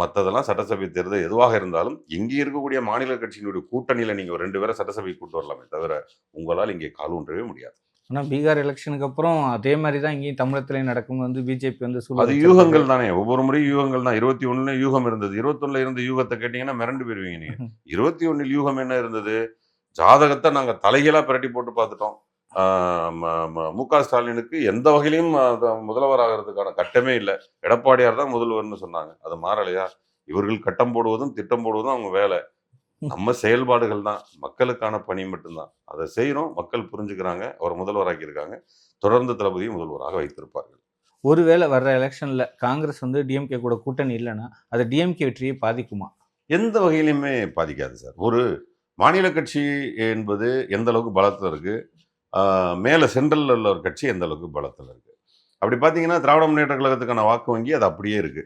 மற்றதெல்லாம் சட்டசபை தேர்தல் எதுவாக இருந்தாலும் இங்கே இருக்கக்கூடிய மாநில கட்சியினுடைய கூட்டணியில் நீங்கள் 2 பேரை சட்டசபை கூட்டு வரலாமே தவிர உங்களால் இங்கே கால் ஊன்றவே முடியாது. ஆனால் பீகார் எலெக்ஷனுக்கு அப்புறம் அதே மாதிரி தான் இங்கேயும் தமிழகத்திலையும் நடக்கும் பிஜேபி அது யூகங்கள் தானே, ஒவ்வொரு முறையும் யூகங்கள் தான். 21 யூகம் இருந்தது, 21 இருந்த யூகத்தை கேட்டீங்கன்னா மிரண்டு போயிருவீங்க நீங்க. 21 யூகம் என்ன இருந்தது? ஜாதகத்தை நாங்க தலைகீழா பிரட்டி போட்டு பார்த்துட்டோம். மு.க. ஸ்டாலினுக்கு எந்த வகையிலையும் முதல்வர் ஆகிறதுக்கான கட்டமே இல்லை, எடப்பாடியார் தான் முதல்வர்னு சொன்னாங்க. அது மாறலையா? இவர்கள் கட்டம் போடுவதும் திட்டம் போடுவதும் அவங்க வேலை. நம்ம செயல்பாடுகள் தான், மக்களுக்கான பணி மட்டும்தான். அதை செய்யறோம், மக்கள் புரிஞ்சுக்கிறாங்க, அவர் முதல்வராக்கி இருக்காங்க. தொடர்ந்து தளபதியை முதல்வராக வைத்திருப்பார்கள். ஒருவேளை வர்ற எலெக்ஷன்ல காங்கிரஸ் டிஎம்கே கூட கூட்டணி இல்லைன்னா அது டிஎம்கே வெற்றியை பாதிக்குமா? எந்த வகையிலுமே பாதிக்காது சார். ஒரு மாநில கட்சி என்பது எந்த அளவுக்கு பலத்தில் இருக்கு, மேல சென்ட்ரல்ல உள்ள ஒரு கட்சி எந்த அளவுக்கு பலத்தில் இருக்கு. அப்படி பார்த்தீங்கன்னா திராவிட முன்னேற்ற கழகத்துக்கான வாக்கு வங்கி அது அப்படியே இருக்கு.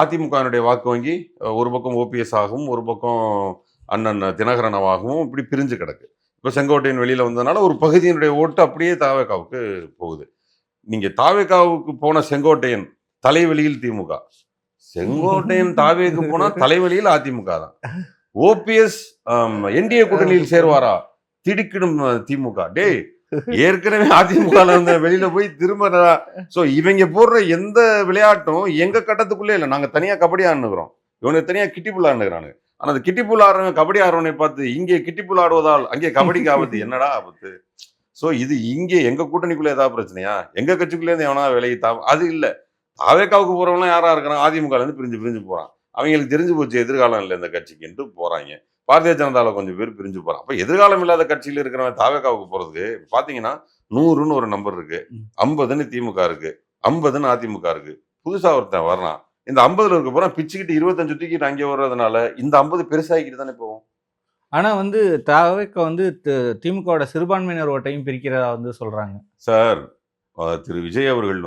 அதிமுகனுடைய வாக்கு வங்கி ஒரு பக்கம் ஓபிஎஸ் ஆகவும் ஒரு பக்கம் அண்ணன் தினகரனவாகவும் இப்படி பிரிஞ்சு கிடக்கு. இப்போ செங்கோட்டையன் வெளியில வந்ததுனால ஒரு பகுதியினுடைய ஓட்டு அப்படியே தாவேகாவுக்கு போகுது. நீங்க தாவேகாவுக்கு போன செங்கோட்டையன் தலைவலியில் திமுக, செங்கோட்டையன் தாவேக்கு போனா தலைவலியில் அதிமுக தான். ஓபிஎஸ் என்டிஏ கூட்டணியில் சேர்வாரா? திடுக்கிடும் திமுக. டேய், ஏற்கனவே அதிமுக வெளியில போய் திரும்ப. சோ இவங்க போடுற எந்த விளையாட்டும் எங்க கட்டத்துக்குள்ளே இல்லை. நாங்க தனியா கபடி ஆடுனுக்கிறோம், இவங்க தனியா கிட்டிப்புல் ஆடுனுக்கிறாங்க. ஆனா அந்த கிட்டிப்புல் ஆடுறவங்க கபடி ஆடுறவனை பார்த்து இங்கே கிட்டிப்புல் ஆடுவதால் அங்கே கபடிக்கு ஆபத்து, என்னடா ஆபத்து? சோ இது இங்கே எங்க கூட்டணிக்குள்ள ஏதாவது பிரச்சனையா? எங்க கட்சிக்குள்ளே இருந்து எவனா விலகி அது இல்ல. தாவேக்காவுக்கு போறவங்களாம் யாரா இருக்கிறாங்க? அதிமுக இருந்து பிரிஞ்சு போறான். அவங்களுக்கு தெரிஞ்சு போச்சு எதிர்காலம் இல்லை இந்த கட்சிக்குன்ட்டு போறாங்க. பாரதிய ஜனதாவில் கொஞ்சம் பேர் பிரிஞ்சு போறான். அப்ப எதிர்காலம் இல்லாத கட்சியில் இருக்கிறவங்க தாவேக்காவுக்கு போறதுக்கு பாத்தீங்கன்னா 100ன்னு ஒரு நம்பர் இருக்கு, 50ன்னு திமுக இருக்கு, 50ன்னு அதிமுக இருக்கு. புதுசா ஒருத்தன் வர்றான், இந்த 50ல இருக்க போறான் பிச்சுக்கிட்டு 25 தூக்கிட்டு அங்கே வர்றதுனால இந்த 50 பெருசாகிக்கிட்டு தானே போகும். ஆனா தாவேக்கா திமுகவோட சிறுபான்மையினர் ஓட்டையும் பிரிக்கிறதா சொல்றாங்க சார். திரு விஜய் அவர்கள்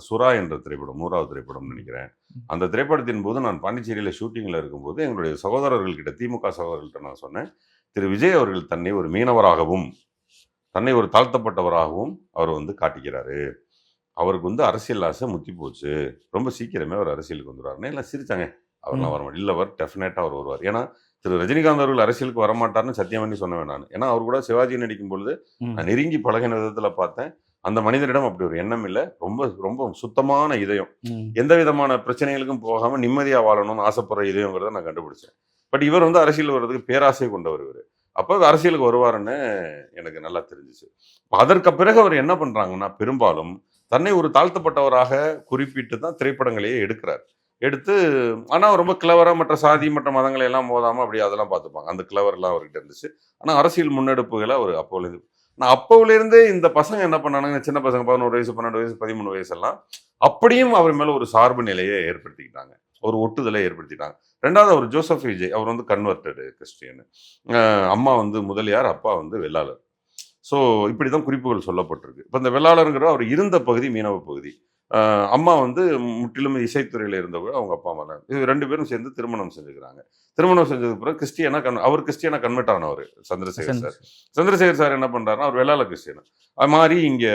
சுறா என்ற திரைப்படம், 100வது திரைப்படம் நினைக்கிறேன். அந்த திரைப்படத்தின் போது நான் பாண்டிச்சேரியில ஷூட்டிங்ல இருக்கும்போது எங்களுடைய சகோதரர்கள்கிட்ட, திமுக சகோதரர்கள்ட்ட நான் சொன்னேன், திரு விஜய் அவர்கள் தன்னை ஒரு மீனவராகவும் தன்னை ஒரு தாழ்த்தப்பட்டவராகவும் அவர் வந்து காட்டிக்கிறாரு. அவருக்கு வந்து அரசியல் ஆசை முத்தி போச்சு. ரொம்ப சீக்கிரமே அவர் அரசியலுக்கு வந்துருவாருன்னு எல்லாம் சிரிச்சாங்க. அவர்லாம் ம். வரமாட்டார். இல்ல டெஃபினட்டா அவர் வருவார். ஏன்னா, திரு ரஜினிகாந்த் அவர்கள் அரசியலுக்கு வரமாட்டார்ன்னு சத்தியம் பண்ணி சொன்னவன் நானு. ஏன்னா, அவர் கூட சிவாஜி நடிக்கும் பொழுது ம். நான் நெருங்கி பழகின விதத்துல பார்த்தேன். அந்த மனிதரிடம் அப்படி ஒரு எண்ணம் இல்ல. ரொம்ப ரொம்ப சுத்தமான இதயம். ம். எந்த விதமான பிரச்சனைகளுக்கும் போகாம நிம்மதியா வாழணும்னு ஆசைப்படுற இதயங்கிறத நான் கண்டுபிடிச்சேன். பட் இவர் வந்து அரசியல் வர்றதுக்கு பேராசை கொண்டவர் இவரு. அப்ப அரசியலுக்கு வருவாருன்னு எனக்கு நல்லா தெரிஞ்சுச்சு. அதற்கு பிறகு அவர் என்ன பண்றாங்கன்னா, பெரும்பாலும் தன்னை ஒரு தாழ்த்தப்பட்டவராக குறிப்பிட்டு தான் திரைப்படங்களையே எடுக்கிறார். எடுத்து ஆனா ரொம்ப கிளவரா மற்ற சாதி, மற்ற மதங்களை எல்லாம் மோதாம அப்படி அதெல்லாம் பார்த்துப்பாங்க. அந்த கிளவர்லாம் அவர்கிட்ட இருந்துச்சு. ஆனா அரசியல் முன்னெடுப்புகள அவர் அப்போலேருந்து நான் அப்போலேருந்தே இந்த பசங்க என்ன பண்ணானுங்க, சின்ன பசங்க 11 வயசு, 12 வயசு, 13 வயசெல்லாம் அப்படியும் அவர் மேல ஒரு சார்பு நிலையை ஏற்படுத்திக்கிட்டாங்க. ஒரு ஒட்டுதலை ஏற்படுத்திட்டாங்க. 2வது அவர் ஜோசப் விஜய். அவர் வந்து கன்வெர்ட்டட் கிறிஸ்டியன். அம்மா வந்து முதலியார், அப்பா வந்து வெள்ளாளர். ஸோ இப்படிதான் குறிப்புகள் சொல்லப்பட்டிருக்கு. இப்ப இந்த வெள்ளாளர்ங்கிற அவர் இருந்த பகுதி மீனவ பகுதி. அம்மா வந்து முற்றிலும் இசைத்துறையில இருந்தவங்க. அவங்க அப்பா, அம்மா தான். இது 2 பேரும் சேர்ந்து திருமணம் செஞ்சுக்கிறாங்க. திருமணம் செஞ்சதுக்கு பிறகு அவர் கிறிஸ்டியனா கன்வெர்ட் ஆனவரு சந்திரசேகர் சார். சந்திரசேகர் சார் என்ன பண்றாருன்னா, அவர் வெள்ளாள கிறிஸ்டியன். அது மாறி இங்க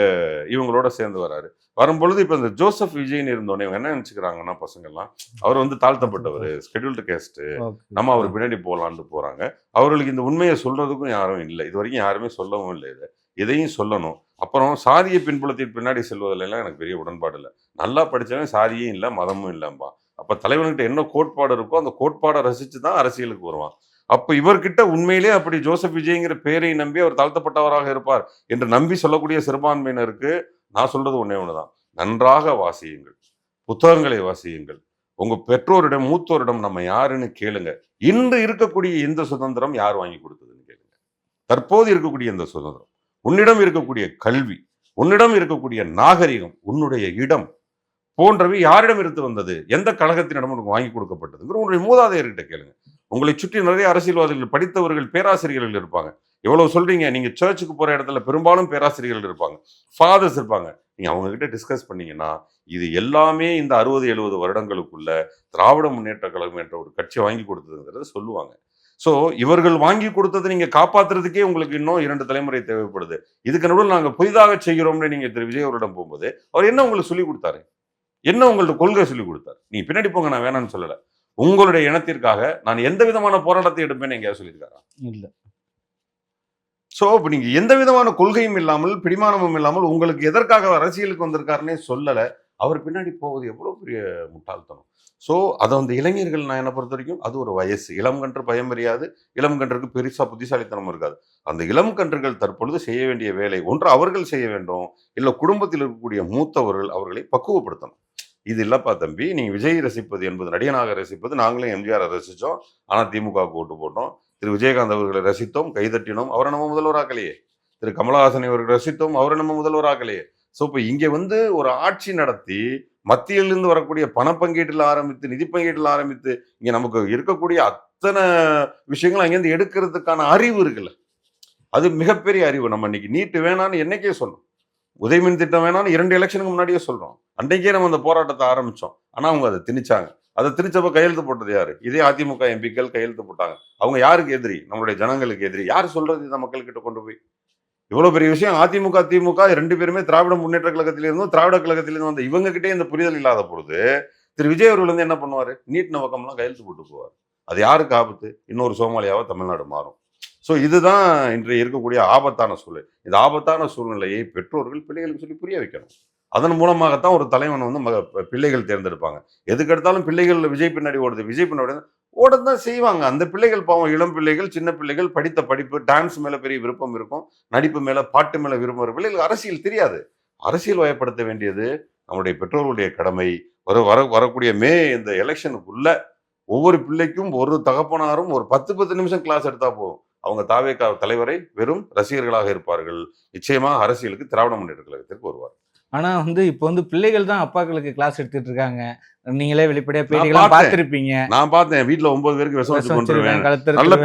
இவங்களோட சேர்ந்து வராரு. வரும்பொழுது இப்ப இந்த ஜோசப் விஜய்ன்னு இருந்தோனே இவங்க என்ன நினைச்சுக்கிறாங்கன்னா பசங்கள்லாம், அவர் வந்து தாழ்த்தப்பட்டவரு, ஷெட்யூல்டு கேஸ்ட். ஓகே. நம்ம அவர் பின்னாடி போலான்னு போறாங்க. அவர்களுக்கு இந்த உண்மையை சொல்றதுக்கும் யாரும் இல்ல. இதுவரைக்கும் யாருமே சொல்லவும் இல்ல இத. இதையும் சொல்லணும். அப்புறம் சாதிய பின்புலத்தின் பின்னாடி செல்வதிலலாம் எனக்கு பெரிய உடன்பாடு இல்ல. நல்லா படிச்சவன் சாதியும் இல்ல, மதமும் இல்லம்பான். அப்ப தலைவன்கிட்ட என்ன கோட்பாடு இருக்கோ, அந்த கோட்பாட ரசிச்சு தான் அரசியலுக்கு வருவான். அப்ப இவர்கிட்ட உண்மையிலேயே அப்படி ஜோசப் விஜய்ங்கிற பேரை நம்பி அவர் தாழ்த்தப்பட்டவராக இருப்பார் என்று நம்பி சொல்லக்கூடிய சிறுபான்மையினருக்கு நான் சொல்றது ஒண்ணே ஒண்ணுதான். நன்றாக வாசியுங்கள். புத்தகங்களை வாசியுங்கள். உங்க பெற்றோரிடம், மூத்தோரிடம் நம்ம யாருன்னு கேளுங்க. இன்று இருக்கக்கூடிய இந்த சுதந்திரம் யார் வாங்கி கொடுத்ததுன்னு கேளுங்க. தற்போது இருக்கக்கூடிய இந்த சுதந்திரம். உன்னிடம் இருக்கக்கூடிய கல்வி, உன்னிடம் இருக்கக்கூடிய நாகரிகம், உன்னுடைய இடம் போன்றவை யாரிடம் இருந்து வந்தது? எந்த கழகத்தினிடம் உனக்கு வாங்கி கொடுக்கப்பட்டதுங்கிற உங்களுடைய மூதாதையர்கிட்ட கேளுங்க. உங்களை சுற்றி நிறைய அரசியல்வாதிகள், படித்தவர்கள், பேராசிரியர்கள் இருப்பாங்க. எவ்வளவு சொல்றீங்க? நீங்க சர்ச்சுக்கு போற இடத்துல பெரும்பாலும் பேராசிரியர்கள் இருப்பாங்க. ஃபாதர்ஸ் இருப்பாங்க. நீங்க அவங்க கிட்ட டிஸ்கஸ் பண்ணீங்கன்னா, இது எல்லாமே இந்த 60, 70 வருடங்களுக்குள்ள திராவிட முன்னேற்ற கழகம் என்ற ஒரு கட்சி வாங்கி கொடுத்ததுங்கிறத சொல்லுவாங்க. சோ இவர்கள் வாங்கி கொடுத்ததை நீங்க காப்பாத்துறதுக்கே உங்களுக்கு இன்னும் 2 தலைமுறை தேவைப்படுது. இதுக்கு நடுவுல நாங்க புதிதாக செய்கிறோம்னு நீங்க திரு விஜய் அவரிடம் போகும்போது, அவர் என்ன உங்களுக்கு சொல்லிக் குடுத்தாரு? என்ன உங்கள்ட்ட கொள்கை சொல்லிக் குடுத்தாரு? நீங்க பின்னாடி போங்க, நான் வேணாம்னு சொல்லல. உங்களுடைய இனத்திற்காக நான் எந்த விதமான போராட்டத்தை எடுப்பேன்னு எங்கேயாவது சொல்லியிருக்காரா? இல்ல. சோ இப்ப நீங்க எந்த விதமான கொள்கையும் இல்லாமல், பிடிமானமும் இல்லாமல் உங்களுக்கு எதற்காக அரசியலுக்கு வந்திருக்காருன்னே சொல்லல. அவர் பின்னாடி போவது எவ்வளவு பெரிய முட்டாள்தனம். சோ அத அந்த இளைஞர்கள் நான் என்ன பொறுத்தவரைக்கும் அது ஒரு வயசு. இளம் கன்று பயம் அறியாது. இளம் கன்றுக்கு பெருசா புத்திசாலித்தனம் இருக்காது. அந்த இளம் கன்றுகள் தற்பொழுது செய்ய வேண்டிய வேலை, ஒன்று அவர்கள் செய்ய வேண்டும். இல்ல குடும்பத்தில் இருக்கக்கூடிய மூத்தவர்கள் அவர்களை பக்குவப்படுத்தணும். இது இல்லப்பா தம்பி, நீங்க விஜய் ரசிப்பது என்பது நடிகனாக ரசிப்பது, நாங்களும் எம்ஜிஆர் ரசிச்சோம். ஆனா திமுகவுக்கு ஓட்டு போட்டோம். திரு விஜயகாந்த் அவர்களை ரசித்தோம், கைதட்டினோம். அவரை நம்ம முதல்வராக்கலையே. திரு கமலஹாசனை அவர்கள் ரசித்தோம், அவரை நம்ம முதல்வராக்கலையே. சோ இப்ப இங்க வந்து ஒரு ஆட்சி நடத்தி மத்தியிலிருந்து வரக்கூடிய பண பங்கீட்டுல ஆரம்பித்து, நிதி பங்கீட்டுல ஆரம்பித்து, இங்க நமக்கு இருக்கக்கூடிய அத்தனை விஷயங்களும் அங்கிருந்து எடுக்கிறதுக்கான அறிவு இருக்குல்ல. அது மிகப்பெரிய அறிவு. நம்ம இன்னைக்கு நீட் வேணான்னு என்னைக்கே சொன்னோம். உதயமின் திட்டம் வேணாம்னு 2 எலெக்ஷனுக்கு முன்னாடியே சொல்றோம். அன்றைக்கே நம்ம அந்த போராட்டத்தை ஆரம்பிச்சோம். ஆனா அவங்க அதை திணிச்சாங்க. அதை திணிச்சப்ப கையெழுத்து போட்டது யாரு? இதே அதிமுக எம்பிக்கள் கையெழுத்து போட்டாங்க. அவங்க யாருக்கு எதிரி? நம்மளுடைய ஜனங்களுக்கு எதிரி. யார் சொல்றது இதை மக்கள்கிட்ட கொண்டு போய்? இவ்வளவு பெரிய விஷயம். அதிமுக, திமுக 2 பேருமே திராவிட முன்னேற்ற கழகத்திலிருந்தும், திராவிட கழகத்திலிருந்து வந்த இவங்க கிட்டே இந்த புரிதல் இல்லாத பொழுது, திரு விஜய் அவர்கள் வந்து என்ன பண்ணுவாரு? நீட் நோக்கம்லாம் கையெழுத்து போட்டு போவார். அது யாருக்கு ஆபத்து? இன்னொரு சோமாலியாவா தமிழ்நாடு மாறும். சோ இதுதான் இன்றைய இருக்கக்கூடிய ஆபத்தான சூழல். இந்த ஆபத்தான சூழ்நிலையை பெற்றோர்கள் பிள்ளைகளுக்கு சொல்லி புரிய வைக்கணும். அதன் மூலமாகத்தான் ஒரு தலைவன் வந்து பிள்ளைகள் தேர்ந்தெடுப்பாங்க. எதுக்கு எடுத்தாலும் பிள்ளைகள் விஜய் பின்னாடி ஓடுது, விஜய் பின்னாடி ஓடத்தான் செய்வாங்க. அந்த பிள்ளைகள் பாவம், இளம் பிள்ளைகள், சின்ன பிள்ளைகள், படித்த படிப்பு, டான்ஸ் மேல பெரிய விருப்பம் இருக்கும், நடிப்பு மேல, பாட்டு மேல விருப்பம் இருக்கும். பிள்ளைகளுக்கு அரசியல் தெரியாது. அரசியல் வயப்படுத்த வேண்டியது நம்முடைய பெற்றோர்களுடைய கடமை. வரக்கூடிய இந்த எலெக்ஷனுக்குள்ள ஒவ்வொரு பிள்ளைக்கும் ஒரு தகப்பனாரும் ஒரு 10 நிமிஷம் கிளாஸ் எடுத்தா போதும். அவங்க தாவேகா தலைவரை வெறும் ரசிகர்களாக இருப்பார்கள். நிச்சயமாக அரசியலுக்கு திராவிட முன்னேற்ற கழகத்திற்கு வருவார். ஆனா வந்து இப்போ வந்து பிள்ளைகள் தான் அப்பாக்களுக்கு கிளாஸ் எடுத்துட்டு இருக்காங்க. நீங்களே வெளிப்படையா நான் பேட்டிகள்லாம் பார்த்தேன். பார்த்திருப்பீங்க. நான் பார்த்தேன். வீட்ல 9 பேருக்கு விஷம் வச்சு விஷம் கொன்றுவேன். வச்சிருவேன், நல்ல கழுத்தறுத்துருவேன்.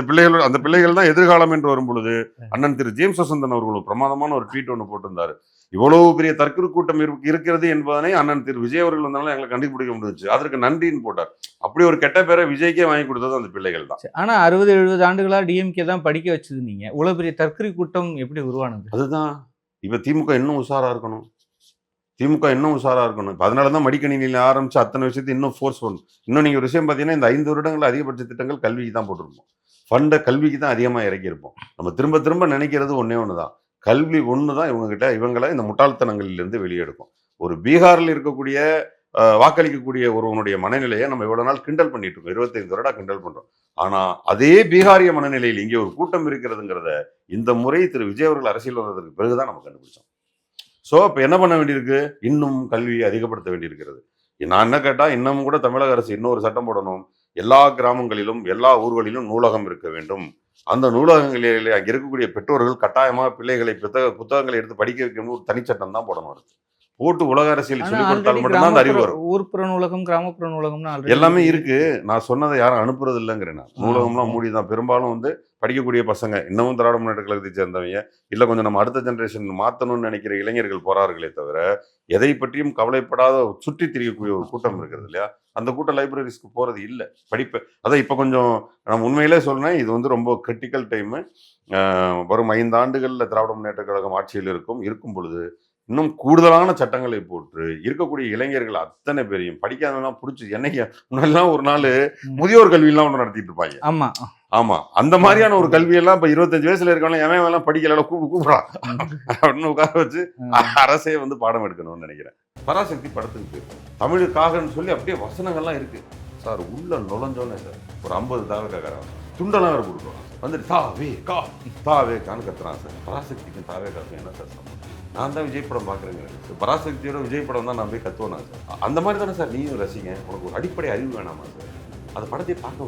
பிள்ளைகள். அந்த பிள்ளைகள் தான் எதிர்காலம் என்று வரும்பொழுது, அண்ணன் திரு ஜேம்ஸ் வசந்தன் அவர்கள் ஒரு பிரமாதமான ஒரு ட்வீட் ஒண்ணு போட்டிருந்தாரு. இவ்வளவு பெரிய தற்கொலை கூட்டம் இருக்கிறது என்பதனை அண்ணன் திரு விஜய் அவர்கள் வந்தாலும் எங்களுக்கு கண்டுபிடிக்க முடிஞ்சுச்சு. அதற்கு நன்றின்னு போட்டார். அப்படி ஒரு கெட்ட பேரை விஜய்க்கே வாங்கி கொடுத்தது அந்த பிள்ளைகள் தான். ஆனா 60, 70 ஆண்டுகளா டிஎம்கே தான் படிக்க வச்சது நீங்க. இவ்வளவு பெரிய தற்கொலை கூட்டம் எப்படி உருவானது? அதுதான். இப்ப திமுக இன்னும் உஷாரா இருக்கணும். இப்ப அதனால தான் மடிக்கணினியில ஆரம்பிச்சு அத்தனை விஷயத்தையும் இன்னும் ஃபோர்ஸ் பண்ணணும். இன்னும் நீங்க ஒரு விஷயம் பார்த்தீங்கன்னா, இந்த 5 வருடங்கள்ல அதிகபட்ச திட்டங்கள் கல்விக்கு தான் போட்டிருப்போம். ஃபண்ட கல்விக்கு தான் அதிகமா இறக்கியிருப்போம். நம்ம திரும்ப திரும்ப நினைக்கிறது ஒண்ணே ஒண்ணு தான். கல்வி ஒண்ணு தான் இவங்கள இந்த முட்டாள்தனங்களிலிருந்து வெளியெடுக்கும். ஒரு பீகார்ல இருக்கக்கூடிய வாக்களிக்கக்கூடிய ஒருவனுடைய மனநிலையை நம்ம இவ்வளவு நாள் கிண்டல் பண்ணிட்டு இருக்கோம். 25 வருடா கிண்டல் பண்றோம். ஆனா அதே பீகாரிய மனநிலையில் இங்கே ஒரு கூட்டம் இருக்கிறதுங்கிறத இந்த முறை திரு விஜய் அவர்கள் அரசியல் வந்ததற்கு பிறகுதான் நம்ம கண்டுபிடிச்சோம். ஸோ இப்போ என்ன பண்ண வேண்டியிருக்கு? இன்னும் கல்வியை அதிகப்படுத்த வேண்டியிருக்கிறது. நான் என்ன கேட்டா, இன்னமும் கூட தமிழக அரசு இன்னொரு சட்டம் போடணும். எல்லா கிராமங்களிலும், எல்லா ஊர்களிலும் நூலகம் இருக்க வேண்டும். அந்த நூலகங்களிலே அங்கே இருக்கக்கூடிய பெற்றோர்கள் கட்டாயமா பிள்ளைகளை புத்தகங்களை எடுத்து படிக்க வைக்கணும். ஒரு தனிச்சட்டம் தான் போடணும் அதுக்கு. போட்டு உலக அரசியல் ஆனா சொல்லிக் ஆல்ரெடி கொடுத்தால் மட்டும்தான் அந்த அறிவு வரும். ஊர்ப்புற நூலகம், கிராமப்புற நூலகம்னு ஆல்ரெடி எல்லாமே இருக்கு. நான் சொன்னதை யாரும் அனுப்புறது இல்லைங்கிறேன் நான். நூலகம்லாம் ஓகே. மூடிதான். பெரும்பாலும் வந்து படிக்கக்கூடிய பசங்க இன்னமும் திராவிட முன்னேற்ற கழகத்தை சேர்ந்தவங்க, இல்ல கொஞ்சம் நம்ம அடுத்த ஜெனரேஷன் மாத்தணும்னு நினைக்கிற இளைஞர்கள் போறார்களே தவிர, எதை பற்றியும் கவலைப்படாத சுற்றி திரியக்கூடிய ஒரு கூட்டம் இருக்கிறது இல்லையா? அந்த கூட்டம் லைப்ரரிஸ்க்கு போறது இல்ல. அதான் இப்ப கொஞ்சம் நான் உண்மையிலே சொல்றேன், இது வந்து ரொம்ப கிரிட்டிக்கல் டைமு. வரும் 5 ஆண்டுகள்ல திராவிட முன்னேற்ற கழகம் ஆட்சியில் இருக்கும் பொழுது இன்னும் கூடுதலான சட்டங்களை போட்டு இருக்கக்கூடிய இளைஞர்கள் அத்தனை பேரையும் படிக்காதவங்கலாம் புடிச்சு என்னைக்கு முன்னாடிலாம் ஒரு நாள் முதியோர் கல்வியெல்லாம் ஒன்று நடத்திட்டு இருப்பாங்க. ஆமா. ஆமா, அந்த மாதிரியான ஒரு கல்வியெல்லாம் இப்ப 25 வயசுல இருக்கவங்க எவன் எல்லாம் படிக்கல கூப்பிடான் அப்படின்னு உட்கார வச்சு அரசே வந்து பாடம் எடுக்கணும்னு நினைக்கிறேன். பராசக்தி படத்துக்கு போயிருக்கோம். தமிழுக்காகன்னு சொல்லி அப்படியே வசனங்கள்லாம் இருக்கு சார். உள்ள நுழைஞ்சோன்னே சார் ஒரு 50 தாவக்காரன் துண்டெல்லாம் வேற கொடுக்குறோம். வந்துட்டு தாவே கான்னு கத்துறான் சார். பராசக்திக்கும் தாவே காக்கும் என்ன சார் சம்பந்தம்? நான் தான் விஜய் படம் பார்க்குறேங்க. பராசக்தியோட விஜய் படம் தான் நான் போய் கத்துவேனா சார்? அந்த மாதிரி தானே சார் நீயும் ரசிங்க. உனக்கு ஒரு அடிப்படை அறிவு வேணாமா சார்? அந்த படத்தை பார்க்க